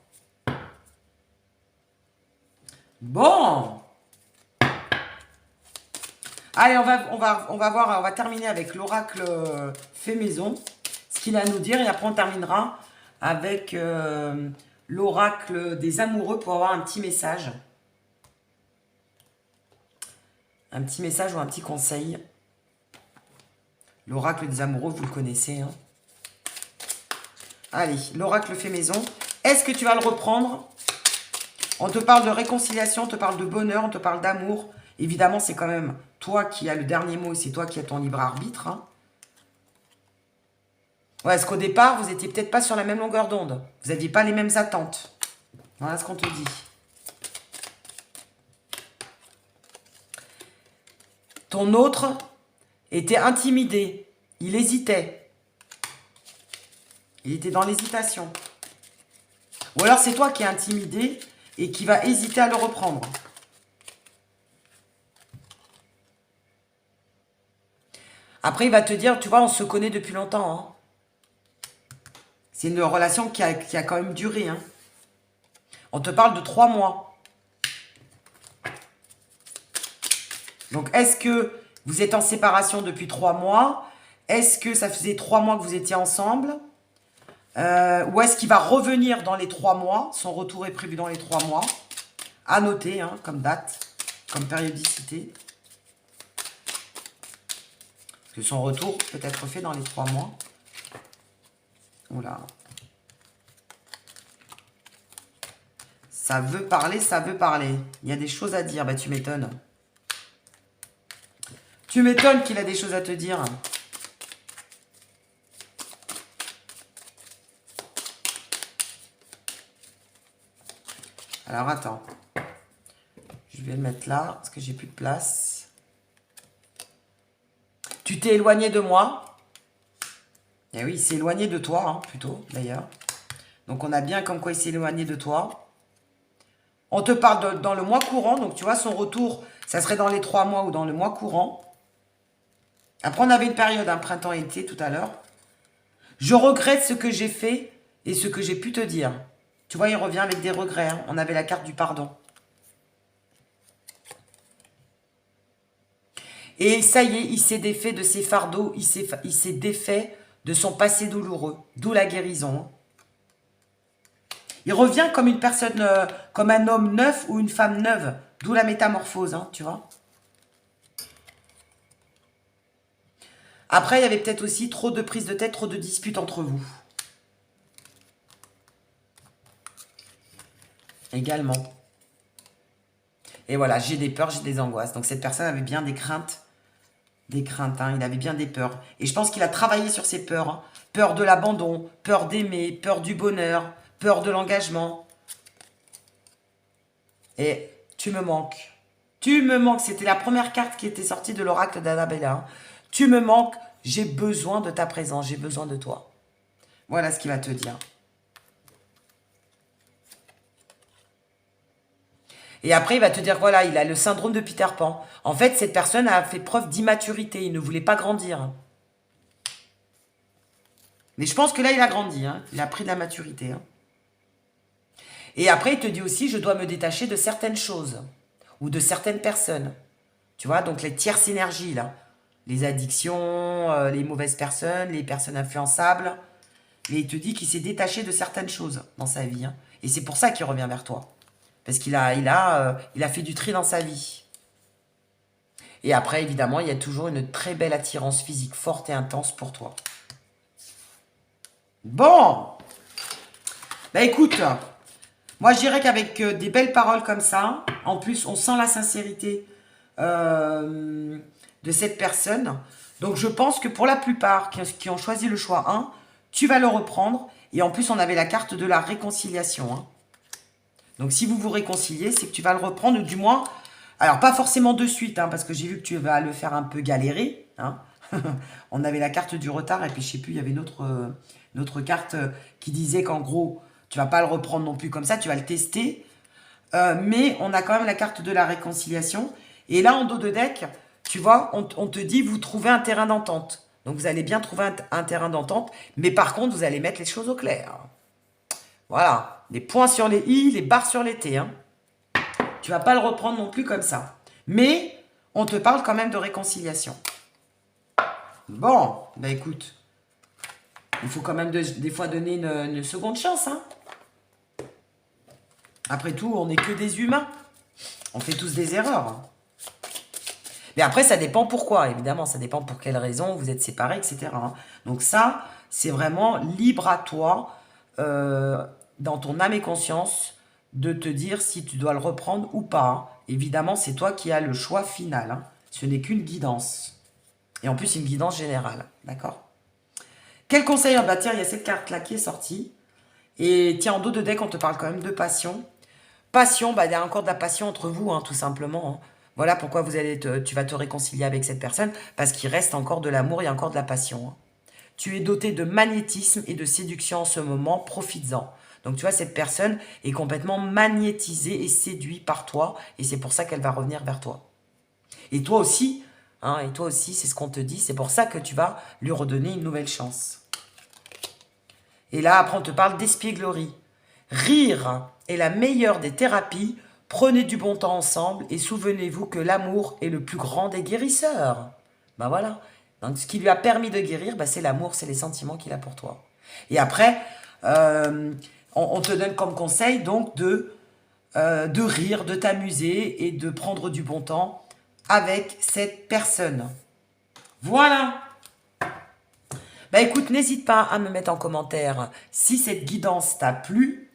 Bon. Allez, on va voir, on va terminer avec l'oracle fait maison, ce qu'il a à nous dire, et après on terminera avec l'oracle des amoureux pour avoir un petit message. Un petit message ou un petit conseil. L'oracle des amoureux, vous le connaissez. Hein. Allez, l'oracle fait maison. Est-ce que tu vas le reprendre On te parle de réconciliation, on te parle de bonheur, on te parle d'amour. Évidemment, c'est quand même toi qui as le dernier mot et c'est toi qui as ton libre arbitre. Hein. Ouais, est-ce qu'au départ, vous n'étiez peut-être pas sur la même longueur d'onde? Vous n'aviez pas les mêmes attentes. Voilà ce qu'on te dit. Ton autre était intimidé. Il hésitait. Il était dans l'hésitation. Ou alors c'est toi qui es intimidé et qui va hésiter à le reprendre. Après, il va te dire, tu vois, on se connaît depuis longtemps. Hein. C'est une relation qui a quand même duré. Hein. On te parle de 3 mois. Donc, est-ce que vous êtes en séparation depuis 3 mois? Est-ce que ça faisait 3 mois que vous étiez ensemble? Ou est-ce qu'il va revenir dans les 3 mois? Son retour est prévu dans les 3 mois. À noter, hein, comme date, comme périodicité. Parce que son retour peut être fait dans les 3 mois. Oula. Ça veut parler, ça veut parler. Il y a des choses à dire. Bah, tu m'étonnes. Tu m'étonnes qu'il a des choses à te dire. Alors, attends. Je vais le mettre là, parce que j'ai plus de place. Tu t'es éloigné de moi. Eh oui, il s'est éloigné de toi, hein, plutôt, d'ailleurs. Donc, on a bien comme quoi il s'est éloigné de toi. On te parle dans le mois courant. Donc, tu vois, son retour, ça serait dans les 3 mois ou dans le mois courant. Après, on avait une période, un printemps-été, tout à l'heure. Je regrette ce que j'ai fait et ce que j'ai pu te dire. Tu vois, il revient avec des regrets. Hein. On avait la carte du pardon. Et ça y est, il s'est défait de ses fardeaux. Il s'est défait de son passé douloureux. D'où la guérison. Il revient comme une personne, comme un homme neuf ou une femme neuve. D'où la métamorphose, hein, tu vois. Après, il y avait peut-être aussi trop de prises de tête, trop de disputes entre vous. Également. Et voilà, j'ai des peurs, j'ai des angoisses. Donc cette personne avait bien des craintes. Des craintes, hein, il avait bien des peurs. Et je pense qu'il a travaillé sur ses peurs. Hein. Peur de l'abandon, peur d'aimer, peur du bonheur, peur de l'engagement. Et tu me manques. Tu me manques. C'était la première carte qui était sortie de l'oracle d'Annabella. Hein. Tu me manques. J'ai besoin de ta présence. J'ai besoin de toi. Voilà ce qu'il va te dire. Et après, il va te dire, voilà, il a le syndrome de Peter Pan. En fait, cette personne a fait preuve d'immaturité. Il ne voulait pas grandir. Mais je pense que là, il a grandi. Hein. Il a pris de la maturité. Hein. Et après, il te dit aussi, je dois me détacher de certaines choses. Ou de certaines personnes. Tu vois, donc les tierces énergies, là. Les addictions, les mauvaises personnes, les personnes influençables. Mais il te dit qu'il s'est détaché de certaines choses dans sa vie. Hein. Et c'est pour ça qu'il revient vers toi. Parce qu'il a fait du tri dans sa vie. Et après, évidemment, il y a toujours une très belle attirance physique forte et intense pour toi. Bon. Bah écoute, moi je dirais qu'avec des belles paroles comme ça, en plus on sent la sincérité de cette personne. Donc je pense que pour la plupart qui ont choisi le choix 1, tu vas le reprendre. Et en plus on avait la carte de la réconciliation. Hein. Donc, si vous vous réconciliez, c'est que tu vas le reprendre, ou du moins, alors pas forcément de suite, hein, parce que j'ai vu que tu vas le faire un peu galérer. Hein. On avait la carte du retard, et puis je sais plus, il y avait une autre carte qui disait qu'en gros, tu vas pas le reprendre non plus comme ça, tu vas le tester. Mais on a quand même la carte de la réconciliation. Et là, en dos de deck, tu vois, on te dit, vous trouvez un terrain d'entente. Donc, vous allez bien trouver un terrain d'entente, mais par contre, vous allez mettre les choses au clair. Voilà, les points sur les i, les barres sur les t. Hein. Tu vas pas le reprendre non plus comme ça. Mais on te parle quand même de réconciliation. Bon, bah écoute, il faut quand même des fois donner une seconde chance. Hein. Après tout, on n'est que des humains. On fait tous des erreurs. Hein. Mais après, ça dépend pourquoi, évidemment. Ça dépend pour quelles raisons vous êtes séparés, etc. Hein. Donc ça, c'est vraiment libre à toi. Dans ton âme et conscience, de te dire si tu dois le reprendre ou pas, hein. Évidemment, c'est toi qui as le choix final, hein. Ce n'est qu'une guidance. Et en plus, une guidance générale. D'accord? Quel conseil? Ah bah tiens, il y a cette carte-là qui est sortie. Et tiens, en dos de deck, on te parle quand même de passion. Passion, bah, il y a encore de la passion entre vous, hein, tout simplement, hein. Voilà pourquoi tu vas te réconcilier avec cette personne, parce qu'il reste encore de l'amour, il y a encore de la passion, hein. Tu es doté de magnétisme et de séduction en ce moment, profites-en. Donc tu vois, cette personne est complètement magnétisée et séduite par toi, et c'est pour ça qu'elle va revenir vers toi. Et toi aussi, hein, et toi aussi, c'est ce qu'on te dit, c'est pour ça que tu vas lui redonner une nouvelle chance. Et là, après, on te parle d'espièglerie. Rire est la meilleure des thérapies. Prenez du bon temps ensemble et souvenez-vous que l'amour est le plus grand des guérisseurs. Ben voilà. Donc, ce qui lui a permis de guérir, ben, c'est l'amour, c'est les sentiments qu'il a pour toi. Et après, on te donne comme conseil donc de rire, de t'amuser et de prendre du bon temps avec cette personne. Voilà. Bah écoute, n'hésite pas à me mettre en commentaire si cette guidance t'a plu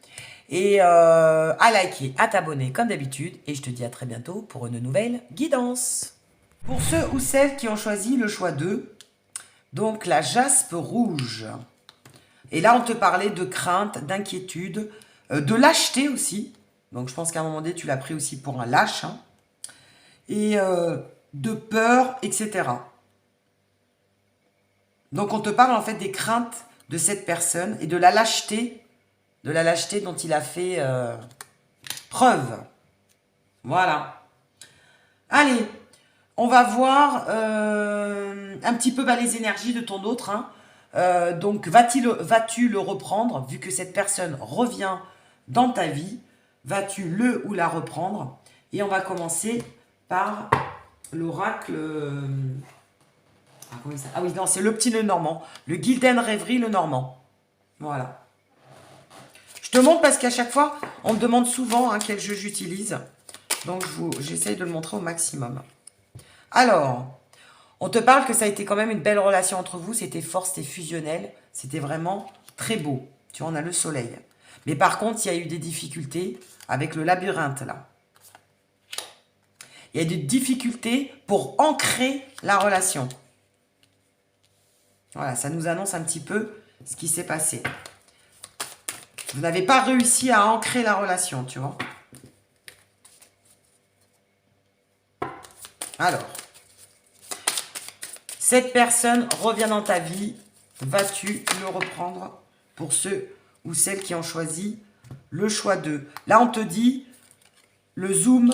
et à liker, à t'abonner comme d'habitude. Et je te dis à très bientôt pour une nouvelle guidance. Pour ceux ou celles qui ont choisi le choix 2, donc la jaspe rouge. Et là, on te parlait de crainte, d'inquiétude, de lâcheté aussi. Donc je pense qu'à un moment donné, tu l'as pris aussi pour un lâche, hein. Et de peur, etc. Donc on te parle en fait des craintes de cette personne et de la lâcheté dont il a fait preuve. Voilà. Allez, on va voir un petit peu les énergies de ton autre, hein. Donc vas-tu le reprendre, vu que cette personne revient dans ta vie, vas-tu le ou la reprendre? Et on va commencer par l'oracle... Ah oui, non, c'est le petit Lenormand. Le Gilden Rêverie Lenormand. Voilà. Je te montre parce qu'à chaque fois, on me demande souvent hein, quel jeu j'utilise. Donc, j'essaye de le montrer au maximum. Alors, on te parle que ça a été quand même une belle relation entre vous. C'était fort, c'était fusionnel. C'était vraiment très beau. Tu vois, on a le soleil. Mais par contre, il y a eu des difficultés avec le labyrinthe, là. Il y a des difficultés pour ancrer la relation. Voilà, ça nous annonce un petit peu ce qui s'est passé. Vous n'avez pas réussi à ancrer la relation, tu vois. Alors, cette personne revient dans ta vie. Vas-tu le reprendre pour ceux ou celles qui ont choisi le choix 2? Là, on te dit, le zoom,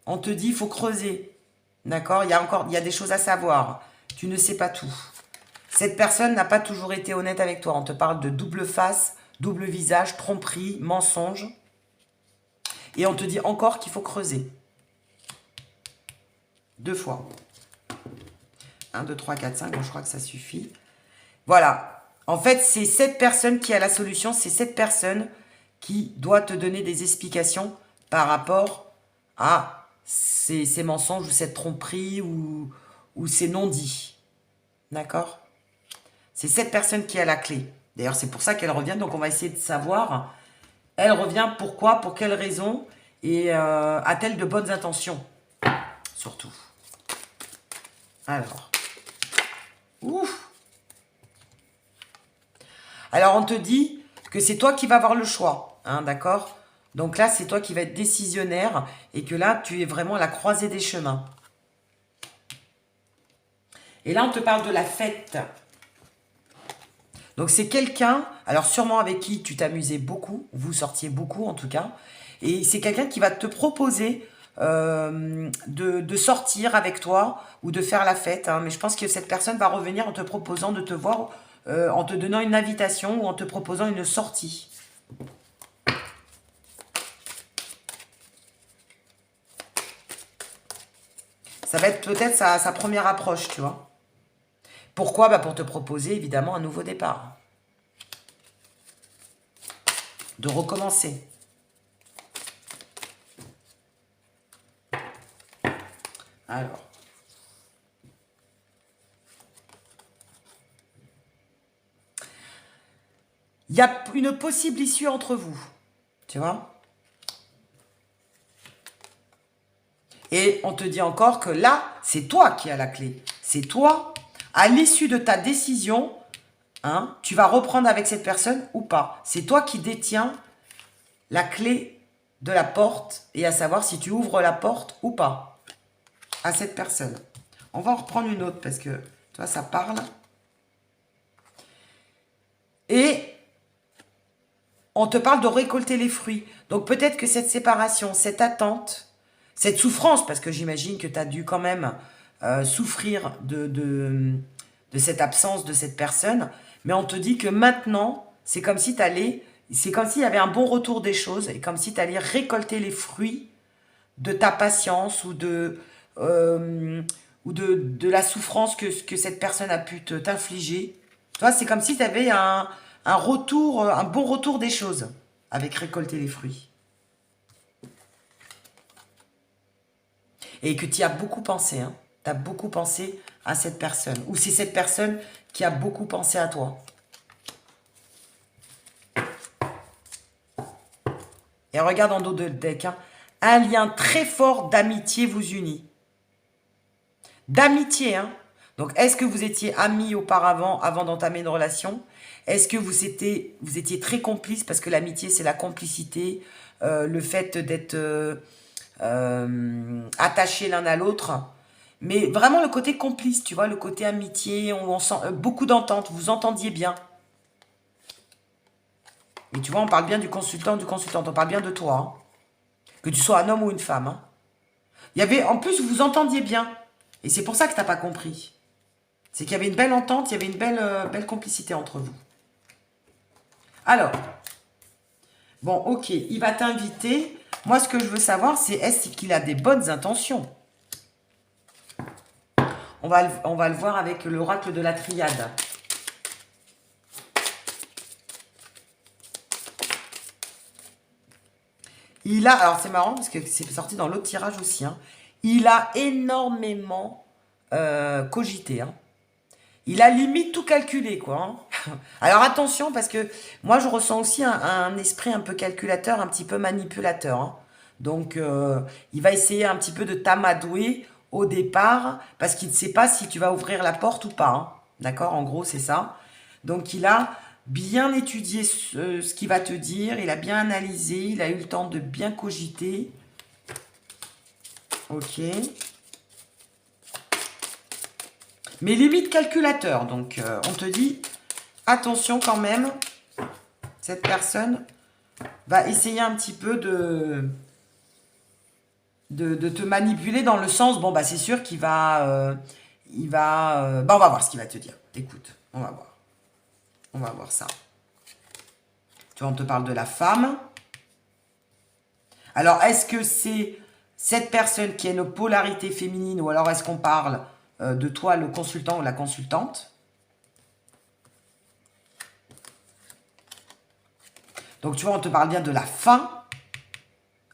on te dit, il faut creuser. D'accord? Il y a des choses à savoir. Tu ne sais pas tout. Cette personne n'a pas toujours été honnête avec toi. On te parle de double face, double visage, tromperie, mensonge. Et on te dit encore qu'il faut creuser. 2 fois. 1, 2, 3, 4, 5. Bon, je crois que ça suffit. Voilà. En fait, c'est cette personne qui a la solution. C'est cette personne qui doit te donner des explications par rapport à ces mensonges ou cette tromperie ou ces non-dits. D'accord? C'est cette personne qui a la clé. D'ailleurs, c'est pour ça qu'elle revient. Donc, on va essayer de savoir. Elle revient pourquoi, pour quelles raisons et a-t-elle de bonnes intentions? Surtout. Alors. Ouf. Alors, on te dit que c'est toi qui vas avoir le choix. Hein, d'accord? Donc là, c'est toi qui vas être décisionnaire et que là, tu es vraiment à la croisée des chemins. Et là, on te parle de la fête. Donc, c'est quelqu'un, alors sûrement avec qui tu t'amusais beaucoup, vous sortiez beaucoup en tout cas, et c'est quelqu'un qui va te proposer de sortir avec toi ou de faire la fête. Hein. Mais je pense que cette personne va revenir en te proposant de te voir, en te donnant une invitation ou en te proposant une sortie. Ça va être peut-être sa première approche, tu vois. Pourquoi? Bah pour te proposer évidemment un nouveau départ. De recommencer. Alors. Il y a une possible issue entre vous. Tu vois? Et on te dit encore que là, c'est toi qui as la clé. C'est toi, à l'issue de ta décision, hein, tu vas reprendre avec cette personne ou pas. C'est toi qui détiens la clé de la porte et à savoir si tu ouvres la porte ou pas à cette personne. On va en reprendre une autre parce que, tu vois, ça parle. Et on te parle de récolter les fruits. Donc peut-être que cette séparation, cette attente, cette souffrance, parce que j'imagine que tu as dû quand même souffrir de cette absence de cette personne, mais on te dit que maintenant, c'est comme si c'est comme s'il y avait un bon retour des choses, et comme si tu allais récolter les fruits de ta patience euh, ou de la souffrance que cette personne a pu t'infliger. Tu vois, c'est comme si tu avais un retour, un bon retour des choses avec récolter les fruits. Et que tu y as beaucoup pensé, hein. Tu as beaucoup pensé à cette personne. Ou c'est cette personne qui a beaucoup pensé à toi. Et regarde en dos de deck, hein. Un lien très fort d'amitié vous unit. D'amitié, hein. Donc, est-ce que vous étiez amis auparavant, avant d'entamer une relation? Est-ce que vous étiez très complices? Parce que l'amitié, c'est la complicité, le fait d'être attachés l'un à l'autre. Mais vraiment le côté complice, tu vois, le côté amitié, on sent beaucoup d'entente, vous entendiez bien. Et tu vois, on parle bien du consultant, on parle bien de toi, hein. Que tu sois un homme ou une femme, hein. Il y avait, en plus, vous vous entendiez bien. Et c'est pour ça que tu n'as pas compris. C'est qu'il y avait une belle entente, il y avait une belle complicité entre vous. Alors, bon, ok, il va t'inviter. Moi, ce que je veux savoir, c'est est-ce qu'il a des bonnes intentions? On va le voir avec l'oracle de la triade. Il a, alors c'est marrant parce que c'est sorti dans l'autre tirage aussi, hein. Il a énormément cogité, hein. Il a limite tout calculé, quoi, hein. Alors attention, parce que moi je ressens aussi un esprit un peu calculateur, un petit peu manipulateur, hein. Donc il va essayer un petit peu de t'amadouer au départ, parce qu'il ne sait pas si tu vas ouvrir la porte ou pas, hein. D'accord? En gros, c'est ça. Donc il a bien étudié ce qu'il va te dire, il a bien analysé, il a eu le temps de bien cogiter. Ok. Mais limite calculateur, donc on te dit, attention quand même, cette personne va essayer un petit peu de te manipuler dans le sens, bon bah c'est sûr qu'il va, bah on va voir ce qu'il va te dire. Écoute, on va voir. On va voir ça. Tu vois, on te parle de la femme. Alors, est-ce que c'est cette personne qui a une polarité féminine ou alors est-ce qu'on parle de toi, le consultant ou la consultante? Donc, tu vois, on te parle bien de la fin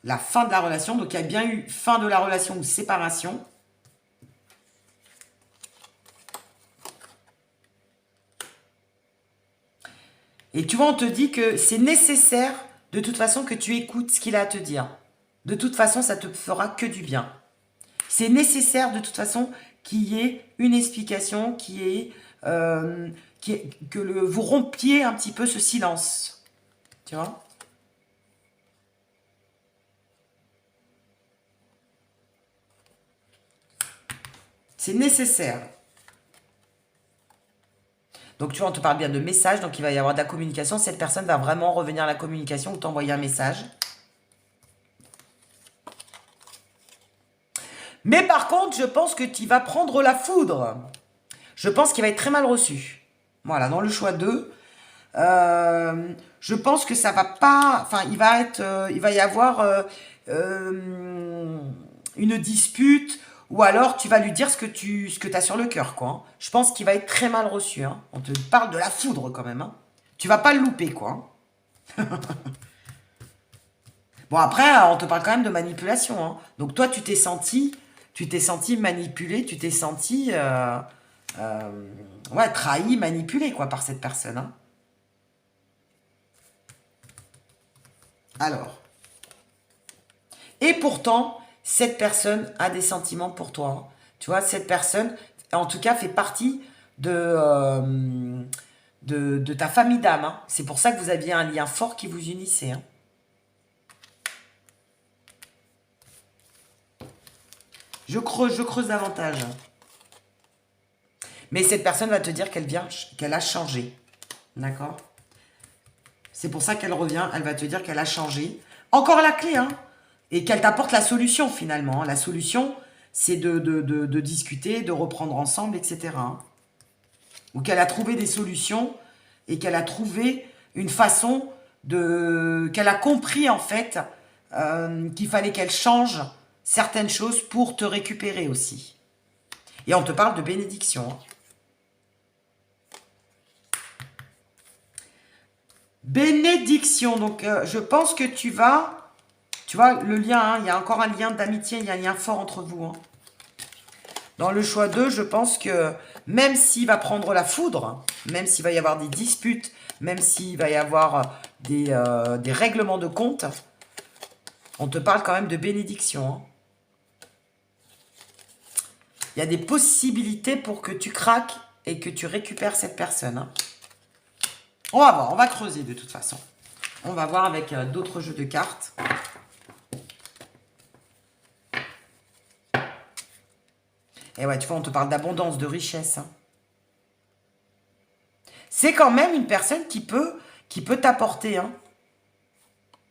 de la relation. Donc, il y a bien eu fin de la relation ou séparation. Et tu vois, on te dit que c'est nécessaire de toute façon que tu écoutes ce qu'il a à te dire. De toute façon, ça te fera que du bien. C'est nécessaire de toute façon qu'il y ait une explication, vous rompiez un petit peu ce silence. Tu vois? C'est nécessaire. Donc, tu vois, on te parle bien de message, donc il va y avoir de la communication. Cette personne va vraiment revenir à la communication ou t'envoyer un message. Mais par contre, je pense que tu vas prendre la foudre. Je pense qu'il va être très mal reçu. Voilà, dans le choix 2. Je pense que ça va pas... Enfin, il va y avoir une dispute ou alors tu vas lui dire ce que tu as sur le cœur, quoi, hein. Je pense qu'il va être très mal reçu, hein. On te parle de la foudre quand même, hein. Tu vas pas le louper, quoi, hein. Bon, après, on te parle quand même de manipulation, hein. Donc toi, tu t'es senti manipulé, tu t'es senti ouais, trahi, manipulé, quoi, par cette personne, hein. Alors, et pourtant, cette personne a des sentiments pour toi. Tu vois, cette personne, en tout cas, fait partie de ta famille d'âme. Hein. C'est pour ça que vous aviez un lien fort qui vous unissait. Hein. Je creuse davantage. Mais cette personne va te dire qu'elle a changé. D'accord? C'est pour ça qu'elle revient. Elle va te dire qu'elle a changé. Encore la clé, hein? Et qu'elle t'apporte la solution, finalement. Hein. La solution, c'est de discuter, de reprendre ensemble, etc. Hein. Ou qu'elle a trouvé des solutions et qu'elle a trouvé une façon qu'elle a compris, en fait, qu'il fallait qu'elle change certaines choses pour te récupérer aussi. Et on te parle de bénédiction. Hein. Bénédiction. Donc, je pense que tu vas... Tu vois, le lien, hein, il y a encore un lien d'amitié, il y a un lien fort entre vous. Hein. Dans le choix 2, je pense que même s'il va prendre la foudre, même s'il va y avoir des disputes, même s'il va y avoir des règlements de compte, on te parle quand même de bénédiction. Hein. Il y a des possibilités pour que tu craques et que tu récupères cette personne. Hein. On va voir, on va creuser de toute façon. On va voir avec d'autres jeux de cartes. Et ouais, tu vois, on te parle d'abondance, de richesse. Hein. C'est quand même une personne qui peut t'apporter. Hein.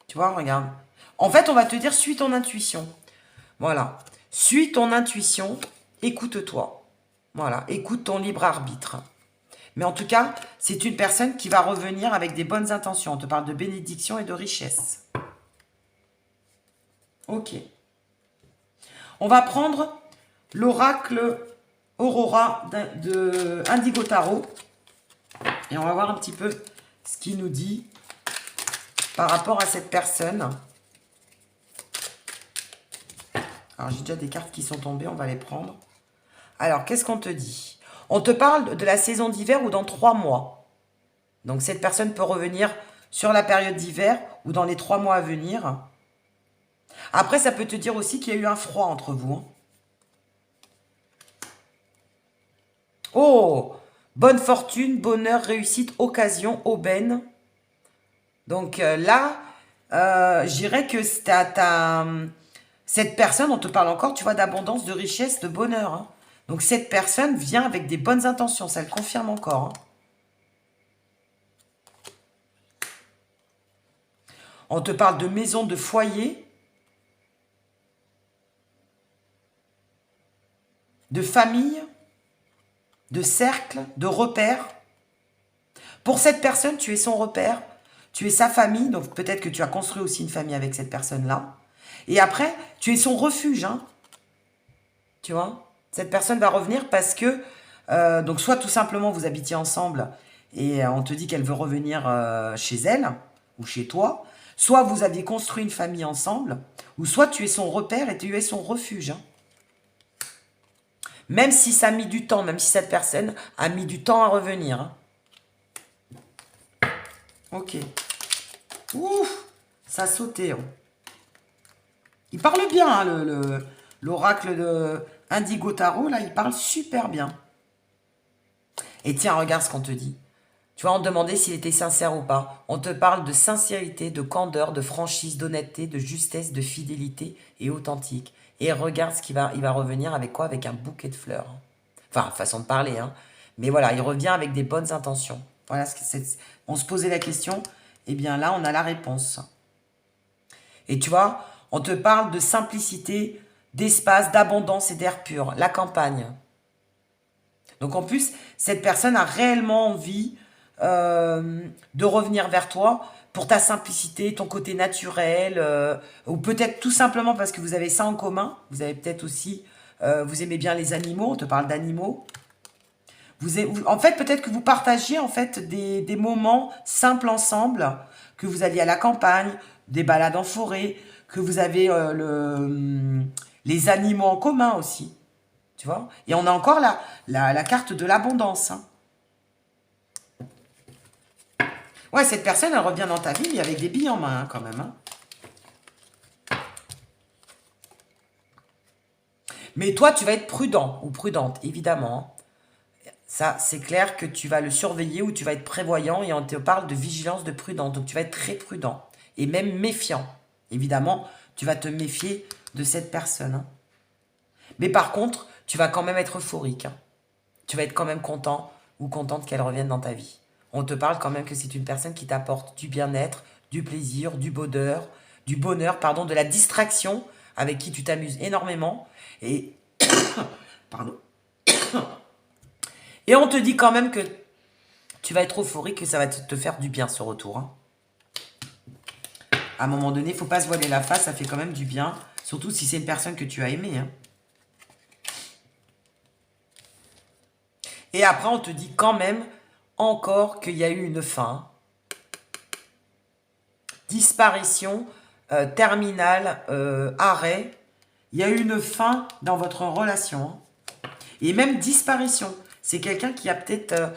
Tu vois, regarde. En fait, on va te dire, suis ton intuition. Voilà. Suis ton intuition, écoute-toi. Voilà, écoute ton libre arbitre. Mais en tout cas, c'est une personne qui va revenir avec des bonnes intentions. On te parle de bénédiction et de richesse. Ok. On va prendre l'oracle Aurora de Indigo Tarot. Et on va voir un petit peu ce qu'il nous dit par rapport à cette personne. Alors, j'ai déjà des cartes qui sont tombées, on va les prendre. Alors, qu'est-ce qu'on te dit? On te parle de la saison d'hiver ou dans 3 mois. Donc, cette personne peut revenir sur la période d'hiver ou dans les 3 mois à venir. Après, ça peut te dire aussi qu'il y a eu un froid entre vous. Hein. Oh! Bonne fortune, bonheur, réussite, occasion, aubaine. Donc là, je dirais que cette personne, on te parle encore, tu vois, d'abondance, de richesse, de bonheur. Hein. Donc cette personne vient avec des bonnes intentions, ça le confirme encore. Hein. On te parle de maison, de foyer, de famille, de cercle, de repère. Pour cette personne, tu es son repère, tu es sa famille, donc peut-être que tu as construit aussi une famille avec cette personne-là. Et après, tu es son refuge, hein. Tu vois, cette personne va revenir parce que, donc soit tout simplement vous habitiez ensemble et on te dit qu'elle veut revenir chez elle ou chez toi, soit vous aviez construit une famille ensemble, ou soit tu es son repère et tu es son refuge. Hein. Même si ça a mis du temps, même si cette personne a mis du temps à revenir. Hein. Ok. Ouf, ça a sauté. Hein. Il parle bien, hein, l'oracle de Indigo Tarot, là, il parle super bien. Et tiens, regarde ce qu'on te dit. Tu vois, on te demandait s'il était sincère ou pas. On te parle de sincérité, de candeur, de franchise, d'honnêteté, de justesse, de fidélité et authentique. Et regarde il va revenir avec quoi? Avec un bouquet de fleurs. Enfin, façon de parler, hein. Mais voilà, il revient avec des bonnes intentions. Voilà, on se posait la question. Eh bien là, on a la réponse. Et tu vois, on te parle de simplicité, d'espace, d'abondance et d'air pur. La campagne. Donc en plus, cette personne a réellement envie de revenir vers toi pour ta simplicité, ton côté naturel, ou peut-être tout simplement parce que vous avez ça en commun. Vous avez peut-être aussi, vous aimez bien les animaux, on te parle d'animaux. En fait, peut-être que vous partagiez en fait des moments simples ensemble, que vous alliez à la campagne, des balades en forêt, que vous avez les animaux en commun aussi. Tu vois? Et on a encore la carte de l'abondance. Hein. Ouais, cette personne, elle revient dans ta vie, mais avec des billes en main, hein, quand même. Hein. Mais toi, tu vas être prudent ou prudente, évidemment, hein. Ça, c'est clair que tu vas le surveiller ou tu vas être prévoyant et on te parle de vigilance, de prudence. Donc, tu vas être très prudent et même méfiant. Évidemment, tu vas te méfier de cette personne, hein. Mais par contre, tu vas quand même être euphorique, hein. Tu vas être quand même content ou contente qu'elle revienne dans ta vie. On te parle quand même que c'est une personne qui t'apporte du bien-être, du plaisir, du bonheur, pardon, de la distraction, avec qui tu t'amuses énormément. Et, pardon. Et on te dit quand même que tu vas être euphorique, que ça va te faire du bien ce retour, hein. À un moment donné, il ne faut pas se voiler la face, ça fait quand même du bien. Surtout si c'est une personne que tu as aimée, hein. Et après, on te dit quand même encore qu'il y a eu une fin. Disparition, terminale, arrêt. Il y a eu une fin dans votre relation, hein. Et même disparition. C'est quelqu'un qui a peut-être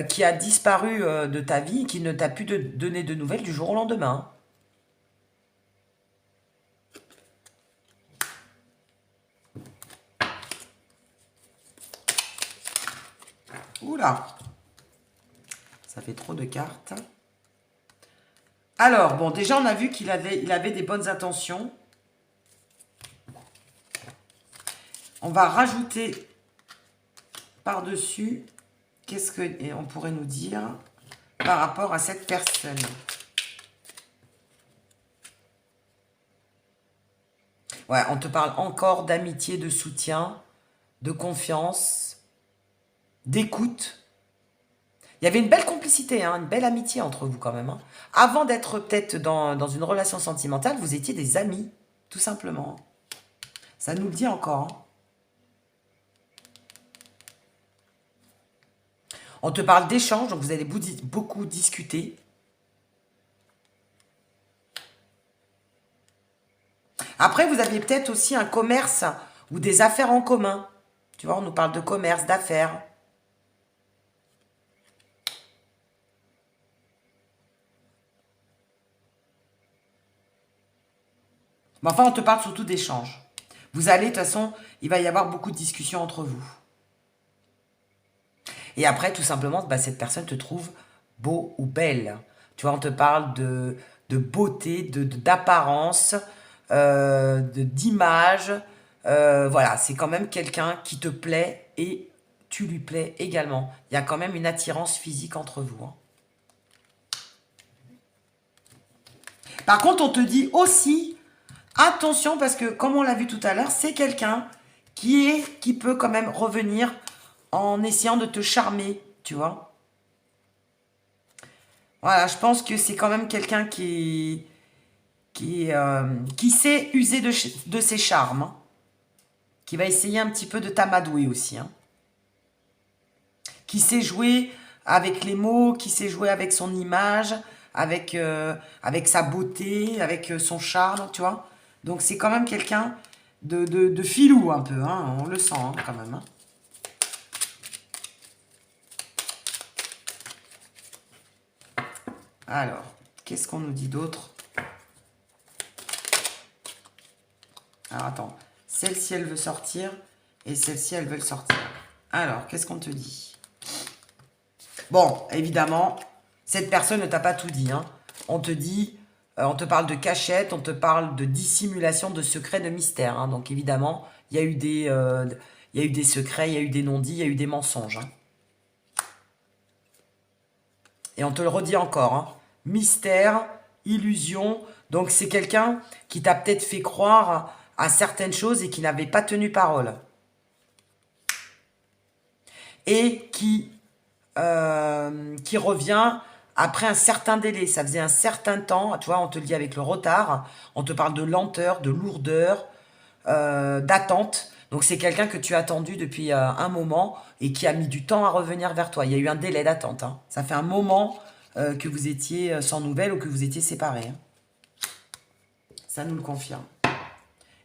qui a disparu de ta vie et qui ne t'a plus donné de nouvelles du jour au lendemain, hein. Oula, ça fait trop de cartes. Alors, bon, déjà, on a vu il avait des bonnes intentions. On va rajouter par-dessus, qu'est-ce que on pourrait nous dire par rapport à cette personne. Ouais, on te parle encore d'amitié, de soutien, de confiance, d'écoute. Il y avait une belle complicité, hein, une belle amitié entre vous quand même, hein. Avant d'être peut-être dans une relation sentimentale, vous étiez des amis, tout simplement. Ça nous le dit encore, hein. On te parle d'échanges, donc vous allez beaucoup discuter. Après, vous aviez peut-être aussi un commerce ou des affaires en commun. Tu vois, on nous parle de commerce, d'affaires. Mais enfin, on te parle surtout d'échanges. Vous allez, de toute façon, il va y avoir beaucoup de discussions entre vous. Et après, tout simplement, bah, cette personne te trouve beau ou belle. Tu vois, on te parle de beauté, d'apparence, d'image. Voilà, c'est quand même quelqu'un qui te plaît et tu lui plais également. Il y a quand même une attirance physique entre vous, hein. Par contre, on te dit aussi, attention, parce que comme on l'a vu tout à l'heure, c'est quelqu'un qui peut quand même revenir en essayant de te charmer, tu vois. Voilà, je pense que c'est quand même quelqu'un qui sait user de ses charmes, hein, qui va essayer un petit peu de t'amadouer aussi, hein, qui sait jouer avec les mots, qui sait jouer avec son image, avec sa beauté, avec son charme, tu vois. Donc c'est quand même quelqu'un de filou un peu, hein, on le sent, hein, quand même, hein. Alors, qu'est-ce qu'on nous dit d'autre? Alors, attends. Celle-ci, elle veut sortir. Et celle-ci, elle veut sortir. Alors, qu'est-ce qu'on te dit? Bon, évidemment, cette personne ne t'a pas tout dit, hein. On te dit, on te parle de cachette, on te parle de dissimulation, de secrets, de mystères, hein. Donc, évidemment, il y a eu des secrets, il y a eu des non-dits, il y a eu des mensonges, hein. Et on te le redit encore, hein. Mystère, illusion. Donc, c'est quelqu'un qui t'a peut-être fait croire à certaines choses et qui n'avait pas tenu parole. Et qui revient après un certain délai. Ça faisait un certain temps. Tu vois, on te le dit avec le retard. On te parle de lenteur, de lourdeur, d'attente. Donc, c'est quelqu'un que tu as attendu depuis un moment et qui a mis du temps à revenir vers toi. Il y a eu un délai d'attente, hein. Ça fait un moment que vous étiez sans nouvelles ou que vous étiez séparés, hein. Ça nous le confirme.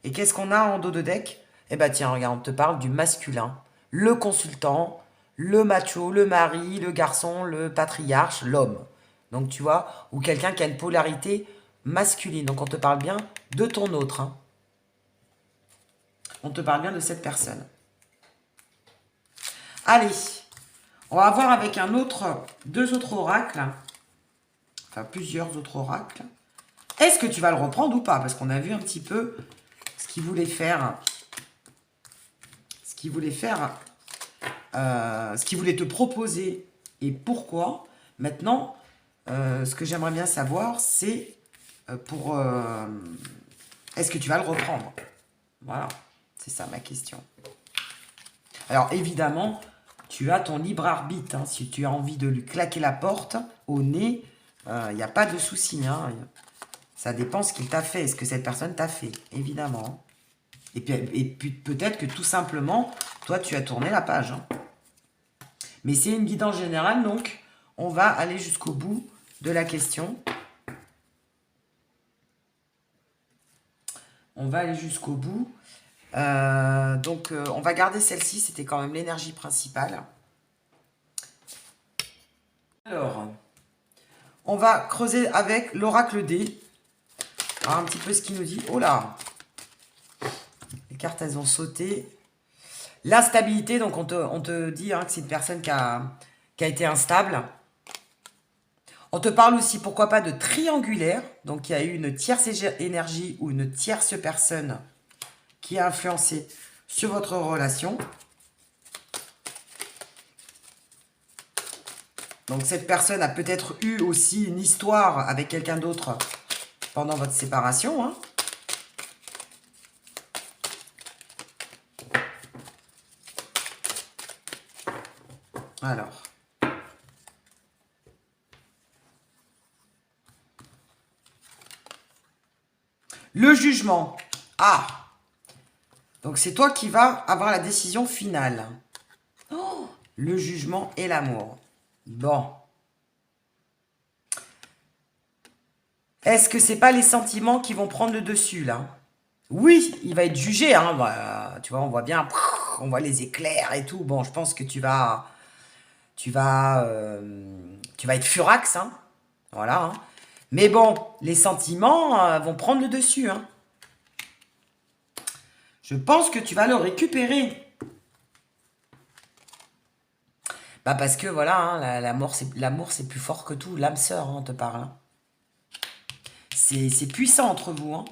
Et qu'est-ce qu'on a en dos de deck? Eh bien, tiens, regarde, on te parle du masculin. Le consultant, le macho, le mari, le garçon, le patriarche, l'homme. Donc, tu vois, ou quelqu'un qui a une polarité masculine. Donc, on te parle bien de ton autre, hein. On te parle bien de cette personne. Allez, on va voir avec deux autres oracles. Enfin, plusieurs autres oracles. Est-ce que tu vas le reprendre ou pas? Parce qu'on a vu un petit peu ce qu'il voulait faire. Ce qu'il voulait faire. Ce qu'il voulait te proposer et pourquoi. Maintenant, ce que j'aimerais bien savoir, c'est est-ce que tu vas le reprendre? Voilà, c'est ça ma question. Alors, évidemment, tu as ton libre arbitre. Hein. Si tu as envie de lui claquer la porte au nez, il n'y a pas de souci. Hein. Ça dépend ce qu'il t'a fait, ce que cette personne t'a fait, évidemment. Et puis peut-être que tout simplement, toi, tu as tourné la page. Hein. Mais c'est une guidance générale, donc on va aller jusqu'au bout de la question. On va aller jusqu'au bout. Donc, on va garder celle-ci. C'était quand même l'énergie principale. Alors, on va creuser avec l'oracle D. Alors, un petit peu ce qu'il nous dit. Oh là! Les cartes, elles ont sauté. L'instabilité, donc on te dit hein, que c'est une personne qui a été instable. On te parle aussi, pourquoi pas, de triangulaire. Donc, il y a eu une tierce énergie ou une tierce personne qui a influencé sur votre relation. Donc, cette personne a peut-être eu aussi une histoire avec quelqu'un d'autre pendant votre séparation. Hein. Alors. Le jugement. Ah! Donc, c'est toi qui vas avoir la décision finale. Oh, le jugement et l'amour. Bon. Est-ce que c'est pas les sentiments qui vont prendre le dessus, là? Oui, il va être jugé. Hein. Bah, tu vois, on voit bien, on voit les éclairs et tout. Bon, je pense que tu vas être furax. Hein. Voilà. Hein. Mais bon, les sentiments vont prendre le dessus. Hein. Je pense que tu vas le récupérer. Bah parce que voilà, hein, l'amour c'est plus fort que tout. L'âme sœur, hein, on te parle. Hein. C'est puissant entre vous. Hein.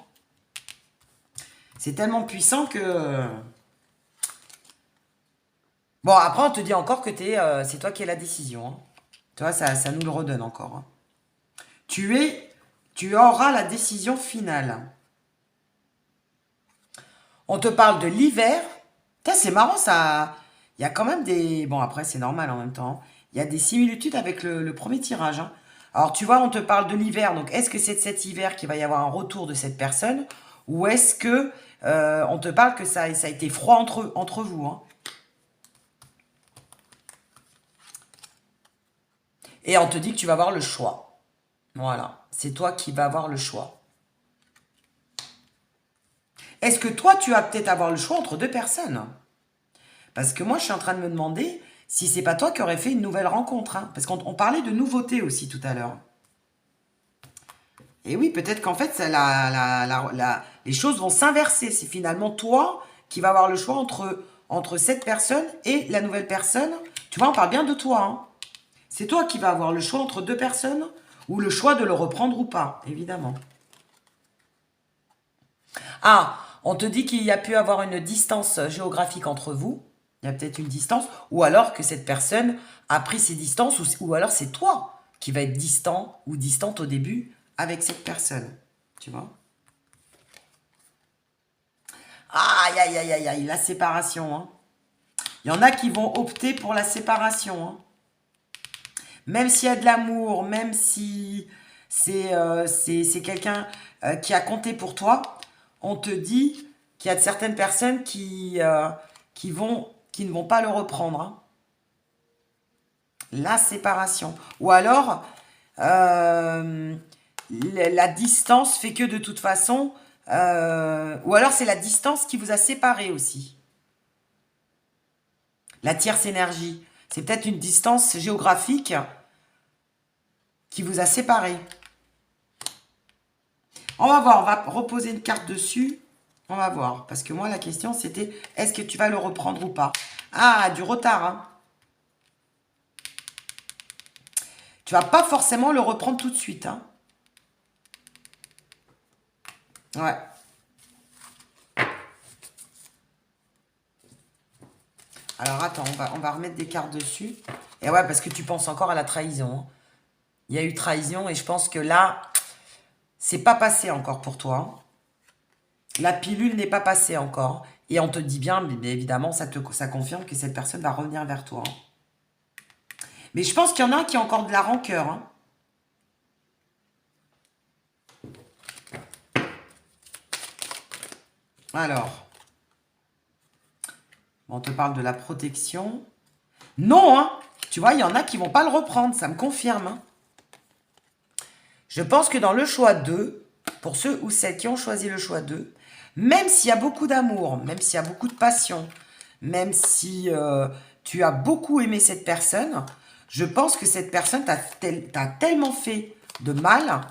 C'est tellement puissant que... Bon, après, on te dit encore que c'est toi qui as la décision. Hein. Tu vois, ça nous le redonne encore. Hein. Tu auras la décision finale. On te parle de l'hiver. C'est marrant, ça... Il y a quand même des... Bon, après, c'est normal en même temps. Il y a des similitudes avec le premier tirage. Hein. Alors, tu vois, on te parle de l'hiver. Donc, est-ce que c'est de cet hiver qu'il va y avoir un retour de cette personne? Ou est-ce que on te parle que ça a été froid entre vous? Hein. Et on te dit que tu vas avoir le choix. Voilà. C'est toi qui vas avoir le choix. Est-ce que toi, tu vas peut-être avoir le choix entre deux personnes? Parce que moi, je suis en train de me demander si c'est pas toi qui aurais fait une nouvelle rencontre. Hein. Parce qu'on parlait de nouveauté aussi tout à l'heure. Et oui, peut-être qu'en fait, les choses vont s'inverser. C'est finalement toi qui vas avoir le choix entre cette personne et la nouvelle personne. Tu vois, on parle bien de toi. Hein. C'est toi qui vas avoir le choix entre deux personnes ou le choix de le reprendre ou pas, évidemment. Ah, on te dit qu'il y a pu avoir une distance géographique entre vous. Il y a peut-être une distance. Ou alors que cette personne a pris ses distances. Ou alors c'est toi qui vas être distant ou distante au début avec cette personne. Tu vois? Aïe, aïe, aïe, aïe, aïe, la séparation. Hein. Il y en a qui vont opter pour la séparation. Hein. Même s'il y a de l'amour, même si c'est quelqu'un qui a compté pour toi, on te dit qu'il y a de certaines personnes qui ne vont pas le reprendre. Hein. La séparation. Ou alors, la distance fait que de toute façon... ou alors c'est la distance qui vous a séparé aussi. La tierce énergie. C'est peut-être une distance géographique qui vous a séparé. On va voir, on va reposer une carte dessus. On va voir. Parce que moi, la question, c'était, est-ce que tu vas le reprendre ou pas? Ah, du retard, hein. Tu vas pas forcément le reprendre tout de suite, hein. Ouais. Alors, attends, on va remettre des cartes dessus. Et ouais, parce que tu penses encore à la trahison, hein. Il y a eu trahison et je pense que là, c'est pas passé encore pour toi, hein. La pilule n'est pas passée encore. Et on te dit bien, mais évidemment, ça confirme que cette personne va revenir vers toi, hein. Mais je pense qu'il y en a un qui a encore de la rancœur, hein. Alors, on te parle de la protection. Non, hein. Tu vois, il y en a qui vont pas le reprendre, ça me confirme, hein. Je pense que dans le choix 2, pour ceux ou celles qui ont choisi le choix 2, même s'il y a beaucoup d'amour, même s'il y a beaucoup de passion, même si tu as beaucoup aimé cette personne, je pense que cette personne t'a tellement fait de mal,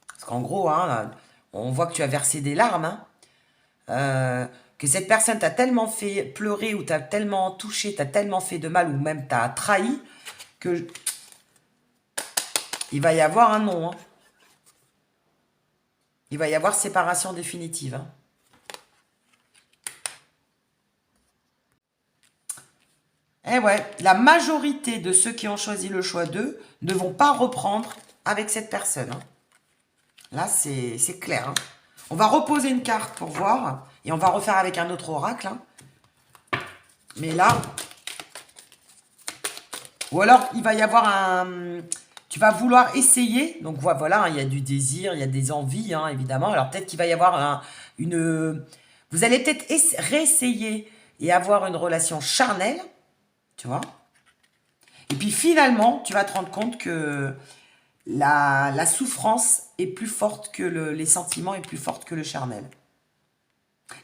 parce qu'en gros, hein, on voit que tu as versé des larmes, hein, que cette personne t'a tellement fait pleurer ou t'a tellement touché, t'a tellement fait de mal ou même t'a trahi, que il va y avoir un non, hein. Il va y avoir séparation définitive, hein. Eh ouais, la majorité de ceux qui ont choisi le choix 2 ne vont pas reprendre avec cette personne, hein. Là, c'est clair, hein. On va reposer une carte pour voir. Et on va refaire avec un autre oracle, hein. Mais là... Ou alors, il va y avoir un... Tu vas vouloir essayer. Donc, voilà, hein, il y a du désir, il y a des envies, hein, évidemment. Alors, peut-être qu'il va y avoir une... Vous allez peut-être réessayer et avoir une relation charnelle. Tu vois? Et puis, finalement, tu vas te rendre compte que la souffrance est plus forte que les sentiments, est plus forte que le charnel.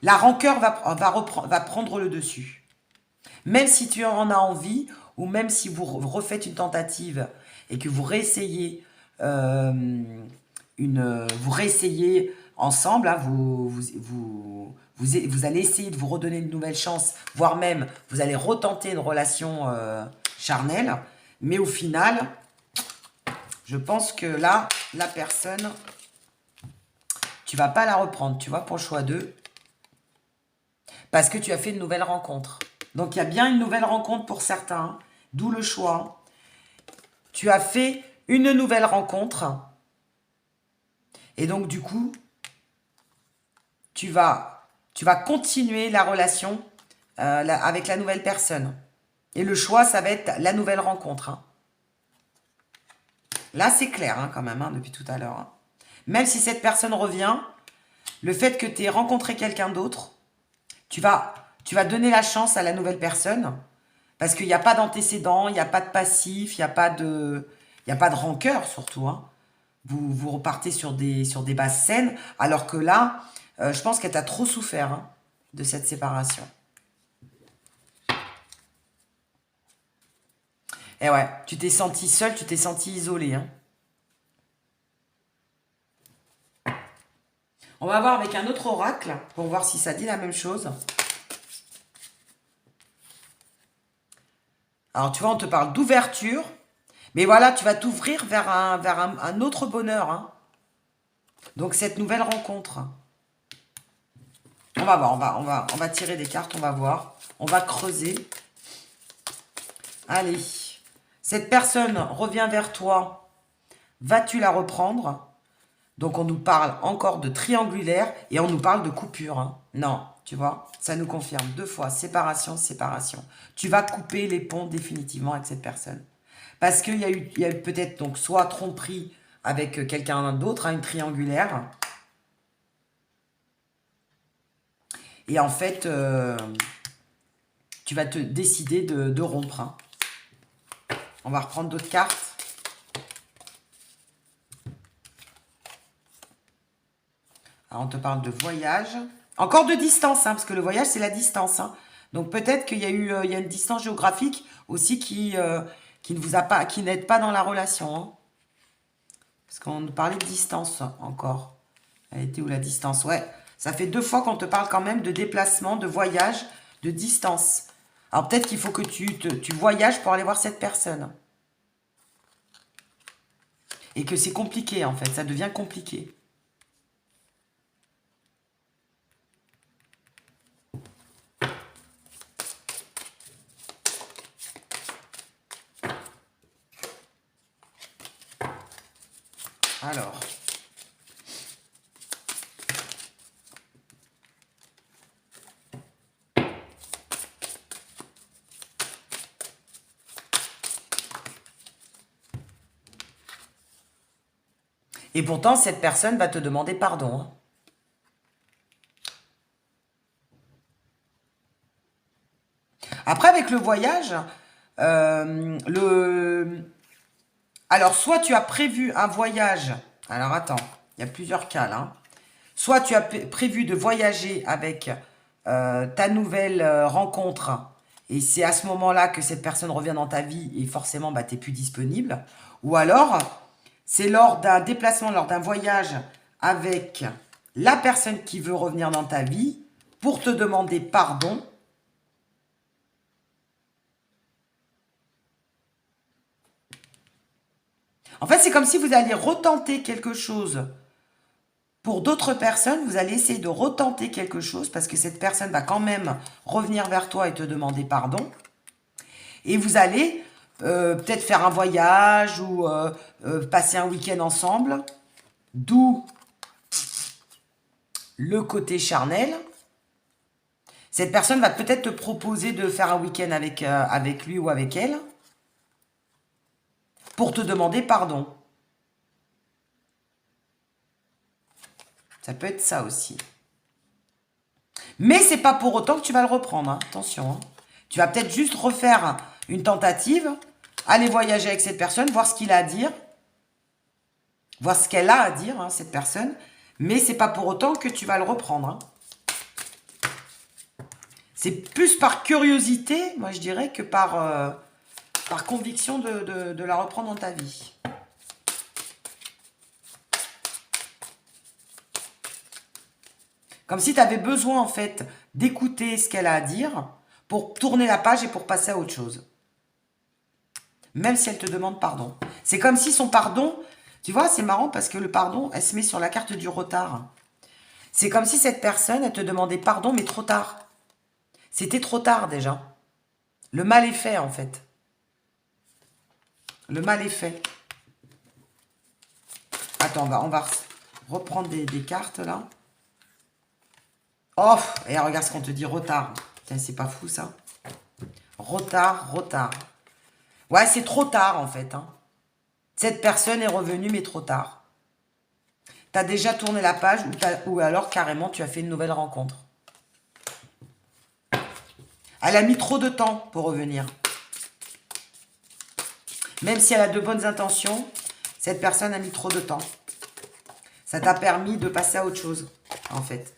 La rancœur va prendre le dessus. Même si tu en as envie, ou même si vous refaites une tentative et que vous réessayez, vous réessayez ensemble, hein, vous allez essayer de vous redonner une nouvelle chance, voire même vous allez retenter une relation charnelle. Mais au final, je pense que là, la personne, tu vas pas la reprendre, tu vois, pour le choix 2. Parce que tu as fait une nouvelle rencontre. Donc, il y a bien une nouvelle rencontre pour certains. D'où le choix. Tu as fait une nouvelle rencontre. Et donc, du coup, tu vas continuer la relation avec la nouvelle personne. Et le choix, ça va être la nouvelle rencontre, hein. Là, c'est clair, hein, quand même, hein, depuis tout à l'heure, hein. Même si cette personne revient, le fait que tu aies rencontré quelqu'un d'autre, tu vas donner la chance à la nouvelle personne parce qu'il n'y a pas d'antécédent, il n'y a pas de passif, il n'y a pas de rancœur surtout, hein. Vous repartez sur des bases saines, alors que là, je pense qu'elle t'a trop souffert, hein, de cette séparation. Et ouais, tu t'es senti seul, tu t'es senti isolé, hein. On va voir avec un autre oracle pour voir si ça dit la même chose. Alors, tu vois, on te parle d'ouverture. Mais voilà, tu vas t'ouvrir vers un autre bonheur, hein. Donc, cette nouvelle rencontre. On va voir, on va tirer des cartes, on va voir. On va creuser. Allez. Cette personne revient vers toi. Vas-tu la reprendre? Donc, on nous parle encore de triangulaire et on nous parle de coupure, hein. Non, tu vois, ça nous confirme 2 fois. Séparation, séparation. Tu vas couper les ponts définitivement avec cette personne. Parce qu'il y a eu peut-être donc soit tromperie avec quelqu'un d'autre, hein, une triangulaire. Et en fait, tu vas te décider de rompre, hein. On va reprendre d'autres cartes. Alors, on te parle de voyage. Encore de distance, hein, parce que le voyage, c'est la distance, hein. Donc, peut-être qu'il y a eu il y a une distance géographique aussi qui ne vous a pas, qui n'aide pas dans la relation, hein. Parce qu'on nous parlait de distance encore. Elle était où la distance? Ouais. Ça fait 2 fois qu'on te parle quand même de déplacement, de voyage, de distance. Alors peut-être qu'il faut que tu voyages pour aller voir cette personne. Et que c'est compliqué en fait, ça devient compliqué. Alors. Et pourtant, cette personne va te demander pardon. Hein. Après, avec le voyage, alors, soit tu as prévu un voyage. Alors, attends, il y a plusieurs cas là. Soit tu as prévu de voyager avec ta nouvelle rencontre. Et c'est à ce moment-là que cette personne revient dans ta vie et forcément, bah, tu n'es plus disponible. Ou alors, c'est lors d'un déplacement, lors d'un voyage avec la personne qui veut revenir dans ta vie pour te demander pardon. En fait, c'est comme si vous alliez retenter quelque chose pour d'autres personnes. Vous allez essayer de retenter quelque chose parce que cette personne va quand même revenir vers toi et te demander pardon. Et vous allez peut-être faire un voyage ou passer un week-end ensemble. D'où le côté charnel. Cette personne va peut-être te proposer de faire un week-end avec lui ou avec elle pour te demander pardon. Ça peut être ça aussi. Mais c'est pas pour autant que tu vas le reprendre. Hein. Attention. Hein. Tu vas peut-être juste refaire une tentative, aller voyager avec cette personne, voir ce qu'il a à dire, voir ce qu'elle a à dire, hein, cette personne. Mais c'est pas pour autant que tu vas le reprendre. Hein. C'est plus par curiosité, moi je dirais, que par conviction de la reprendre dans ta vie. Comme si tu avais besoin, en fait, d'écouter ce qu'elle a à dire pour tourner la page et pour passer à autre chose. Même si elle te demande pardon. C'est comme si son pardon... Tu vois, c'est marrant parce que le pardon, elle se met sur la carte du retard. C'est comme si cette personne, elle te demandait pardon, mais trop tard. C'était trop tard déjà. Le mal est fait, en fait. Le mal est fait. Attends, on va reprendre des cartes, là. Oh, et regarde ce qu'on te dit, retard. Tiens, c'est pas fou, ça. Retard, retard. Ouais, c'est trop tard, en fait. Hein. Cette personne est revenue, mais trop tard. Tu as déjà tourné la page ou alors, carrément, tu as fait une nouvelle rencontre. Elle a mis trop de temps pour revenir. Même si elle a de bonnes intentions, cette personne a mis trop de temps. Ça t'a permis de passer à autre chose, en fait.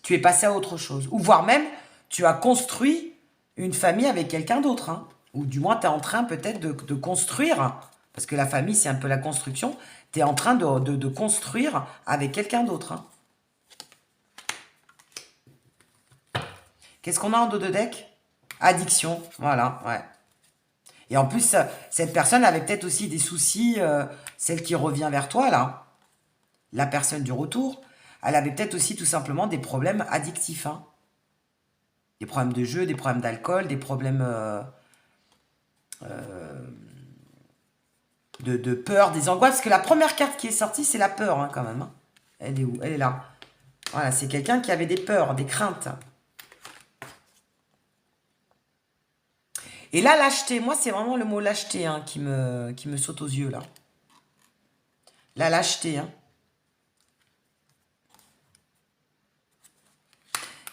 Tu es passé à autre chose. Ou voire même, tu as construit une famille avec quelqu'un d'autre. Hein. Ou du moins, tu es en train peut-être de construire, parce que la famille, c'est un peu la construction, tu es en train de construire avec quelqu'un d'autre. Hein. Qu'est-ce qu'on a en dos de deck? Addiction, voilà, ouais. Et en plus, cette personne avait peut-être aussi des soucis, celle qui revient vers toi, là. La personne du retour, elle avait peut-être aussi tout simplement des problèmes addictifs. Hein. Des problèmes de jeu, des problèmes d'alcool, des problèmes de peur, des angoisses. Parce que la première carte qui est sortie, c'est la peur, hein, quand même. Hein. Elle est où? Elle est là. Voilà, c'est quelqu'un qui avait des peurs, des craintes. Et là, lâcheté, moi, c'est vraiment le mot lâcheté hein, qui me saute aux yeux, là. La lâcheté, hein.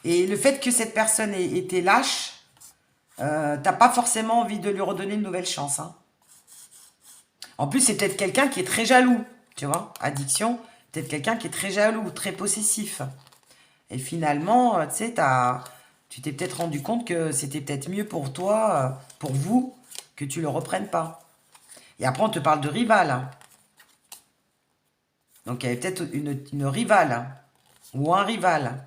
Et le fait que cette personne ait été lâche, t'as pas forcément envie de lui redonner une nouvelle chance. Hein. En plus, c'est peut-être quelqu'un qui est très jaloux, tu vois. Addiction, peut-être quelqu'un qui est très jaloux, très possessif. Et finalement, tu sais, tu t'es peut-être rendu compte que c'était peut-être mieux pour toi, pour vous, que tu le reprennes pas. Et après, on te parle de rival. Hein. Donc, il y avait peut-être une rivale, hein, ou un rival.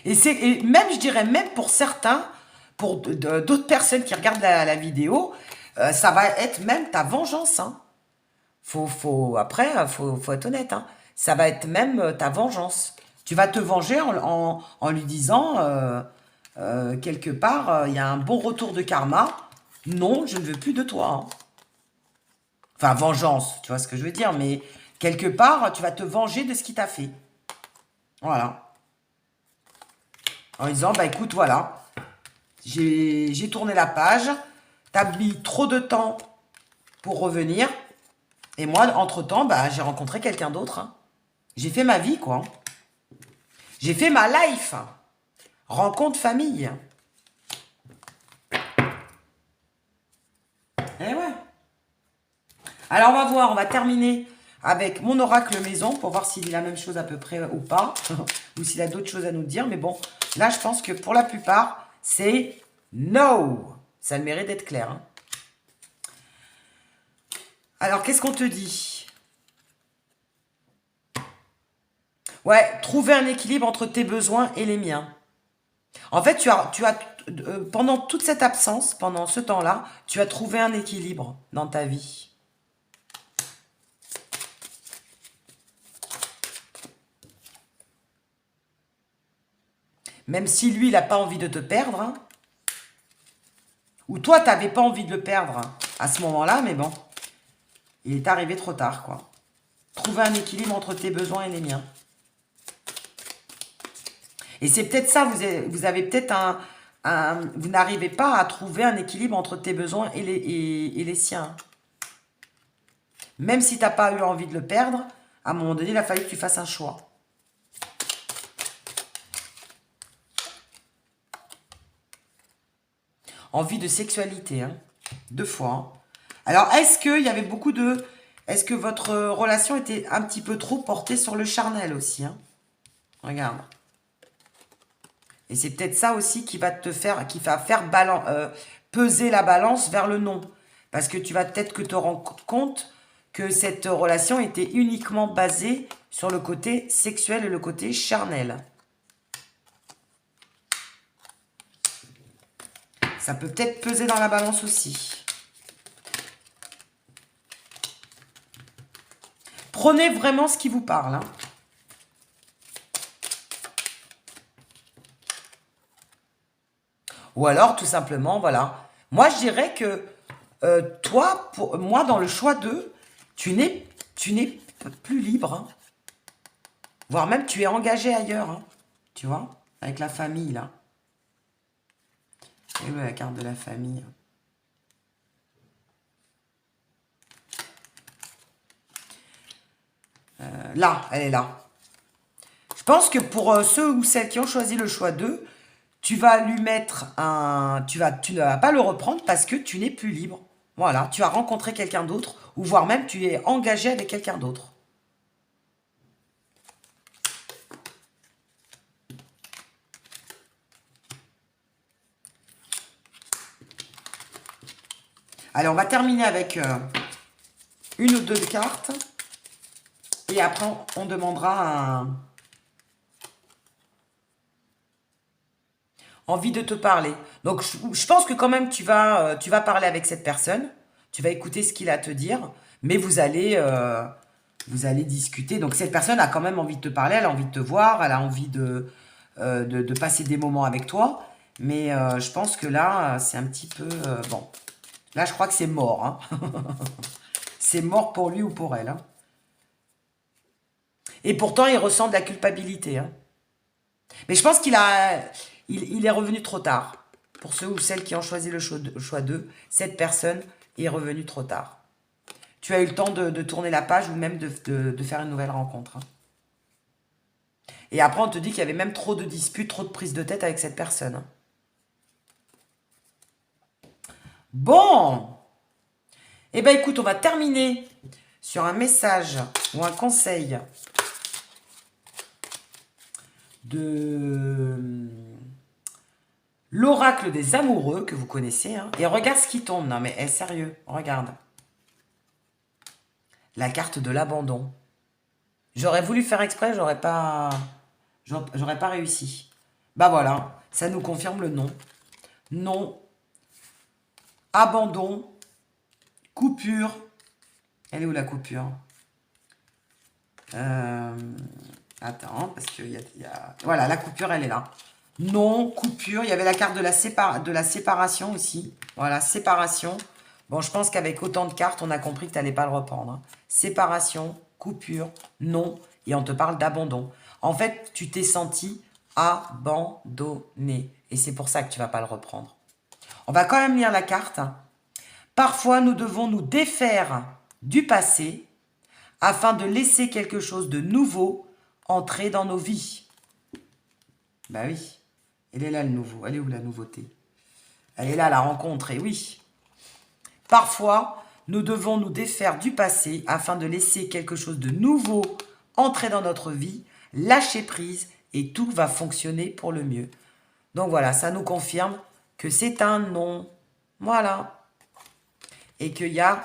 Et même, je dirais, même pour certains, pour d'autres personnes qui regardent la vidéo, ça va être même ta vengeance, hein. Après, faut être honnête, hein. Ça va être même ta vengeance. Tu vas te venger en lui disant, quelque part, il y a un bon retour de karma. Non, je ne veux plus de toi, hein. Enfin, vengeance, tu vois ce que je veux dire, mais quelque part, tu vas te venger de ce qu'il t'a fait. Voilà. En disant, bah écoute, voilà, j'ai tourné la page, t'as mis trop de temps pour revenir, et moi, entre-temps, bah, j'ai rencontré quelqu'un d'autre, hein. J'ai fait ma vie, quoi. J'ai fait ma life. Rencontre famille. Eh ouais. Alors, on va voir, on va terminer avec mon oracle maison pour voir s'il dit la même chose à peu près ou pas. Ou s'il a d'autres choses à nous dire. Mais bon, là, je pense que pour la plupart, c'est no. Ça a le mérite d'être clair, hein. Alors, qu'est-ce qu'on te dit? Ouais, trouver un équilibre entre tes besoins et les miens. En fait, pendant toute cette absence, pendant ce temps-là, tu as trouvé un équilibre dans ta vie. Même si lui, il n'a pas envie de te perdre, hein. Ou toi, tu n'avais pas envie de le perdre à ce moment-là, mais bon, il est arrivé trop tard, quoi. Trouver un équilibre entre tes besoins et les miens. Et c'est peut-être ça, vous avez peut-être vous n'arrivez pas à trouver un équilibre entre tes besoins et les siens. Même si tu n'as pas eu envie de le perdre, à un moment donné, il a fallu que tu fasses un choix. Envie de sexualité, hein. 2 fois, hein. Alors, est-ce qu'il y avait beaucoup de... Est-ce que votre relation était un petit peu trop portée sur le charnel aussi, hein? Regarde. Et c'est peut-être ça aussi qui va te faire, peser la balance vers le non. Parce que tu vas peut-être que te rendre compte que cette relation était uniquement basée sur le côté sexuel et le côté charnel. Ça peut peut-être peser dans la balance aussi. Prenez vraiment ce qui vous parle, hein. Ou alors, tout simplement, voilà. Moi, je dirais que toi, pour moi, dans le choix 2, tu n'es plus libre, hein. Voire même, tu es engagé ailleurs, hein. Tu vois, avec la famille, là. Et oui, la carte de la famille. Là, elle est là. Je pense que pour ceux ou celles qui ont choisi le choix 2, tu vas lui mettre un... Tu ne vas pas le reprendre parce que tu n'es plus libre. Voilà, tu as rencontré quelqu'un d'autre, ou voire même tu es engagé avec quelqu'un d'autre. Allez, on va terminer avec une ou deux cartes. Et après, on demandera envie de te parler. Donc, je pense que quand même, tu vas parler avec cette personne. Tu vas écouter ce qu'il a à te dire. Mais vous allez discuter. Donc, cette personne a quand même envie de te parler. Elle a envie de te voir. Elle a envie de passer des moments avec toi. Mais je pense que là, c'est un petit peu... bon, là, je crois que c'est mort, hein. C'est mort pour lui ou pour elle, hein. Et pourtant, il ressent de la culpabilité, hein. Mais je pense il est revenu trop tard. Pour ceux ou celles qui ont choisi le choix 2, cette personne est revenue trop tard. Tu as eu le temps de tourner la page ou même de faire une nouvelle rencontre, hein. Et après, on te dit qu'il y avait même trop de disputes, trop de prises de tête avec cette personne. Bon. Eh bien, écoute, on va terminer sur un message ou un conseil de l'oracle des amoureux, que vous connaissez. Hein. Et regarde ce qui tombe. Non mais sérieux, regarde. La carte de l'abandon. J'aurais voulu faire exprès, j'aurais pas réussi. Bah voilà, ça nous confirme le non. Non, abandon, coupure. Elle est où la coupure? Attends, parce que voilà, la coupure, elle est là. Non, coupure. Il y avait la carte de la séparation aussi. Voilà, séparation. Bon, je pense qu'avec autant de cartes, on a compris que tu n'allais pas le reprendre. Hein. Séparation, coupure, non. Et on te parle d'abandon. En fait, tu t'es senti abandonné. Et c'est pour ça que tu ne vas pas le reprendre. On va quand même lire la carte. Parfois, nous devons nous défaire du passé afin de laisser quelque chose de nouveau entrer dans nos vies. Bah oui, elle est là le nouveau. Elle est où la nouveauté? Elle est là la rencontre, et oui. Parfois, nous devons nous défaire du passé afin de laisser quelque chose de nouveau entrer dans notre vie, lâcher prise et tout va fonctionner pour le mieux. Donc voilà, ça nous confirme que c'est un non. Voilà. Et qu'il y a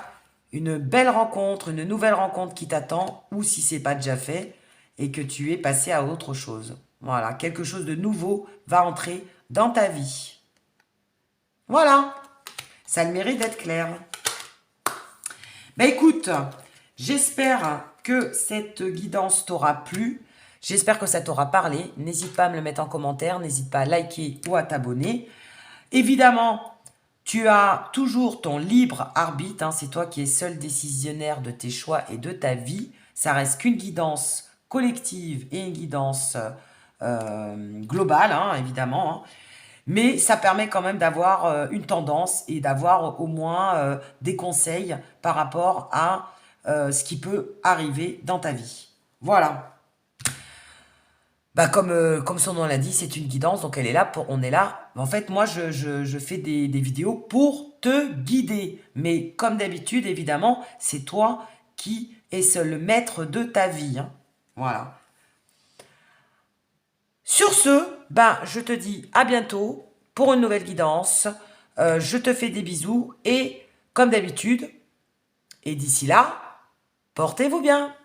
une belle rencontre, une nouvelle rencontre qui t'attend, ou si c'est pas déjà fait, et que tu es passé à autre chose. Voilà, quelque chose de nouveau va entrer dans ta vie. Voilà, ça a le mérite d'être clair. Ben écoute, j'espère que cette guidance t'aura plu. J'espère que ça t'aura parlé. N'hésite pas à me le mettre en commentaire, n'hésite pas à liker ou à t'abonner. Évidemment, tu as toujours ton libre arbitre, hein, c'est toi qui es seul décisionnaire de tes choix et de ta vie. Ça reste qu'une guidance collective et une guidance globale, hein, évidemment. Hein. Mais ça permet quand même d'avoir une tendance et d'avoir au moins des conseils par rapport à ce qui peut arriver dans ta vie. Voilà. Bah comme son nom l'indique, c'est une guidance, donc elle est là on est là. En fait, moi, je fais des vidéos pour te guider. Mais comme d'habitude, évidemment, c'est toi qui es seul le maître de ta vie. Hein. Voilà. Sur ce, ben, je te dis à bientôt pour une nouvelle guidance. Je te fais des bisous et, comme d'habitude, et d'ici là, portez-vous bien.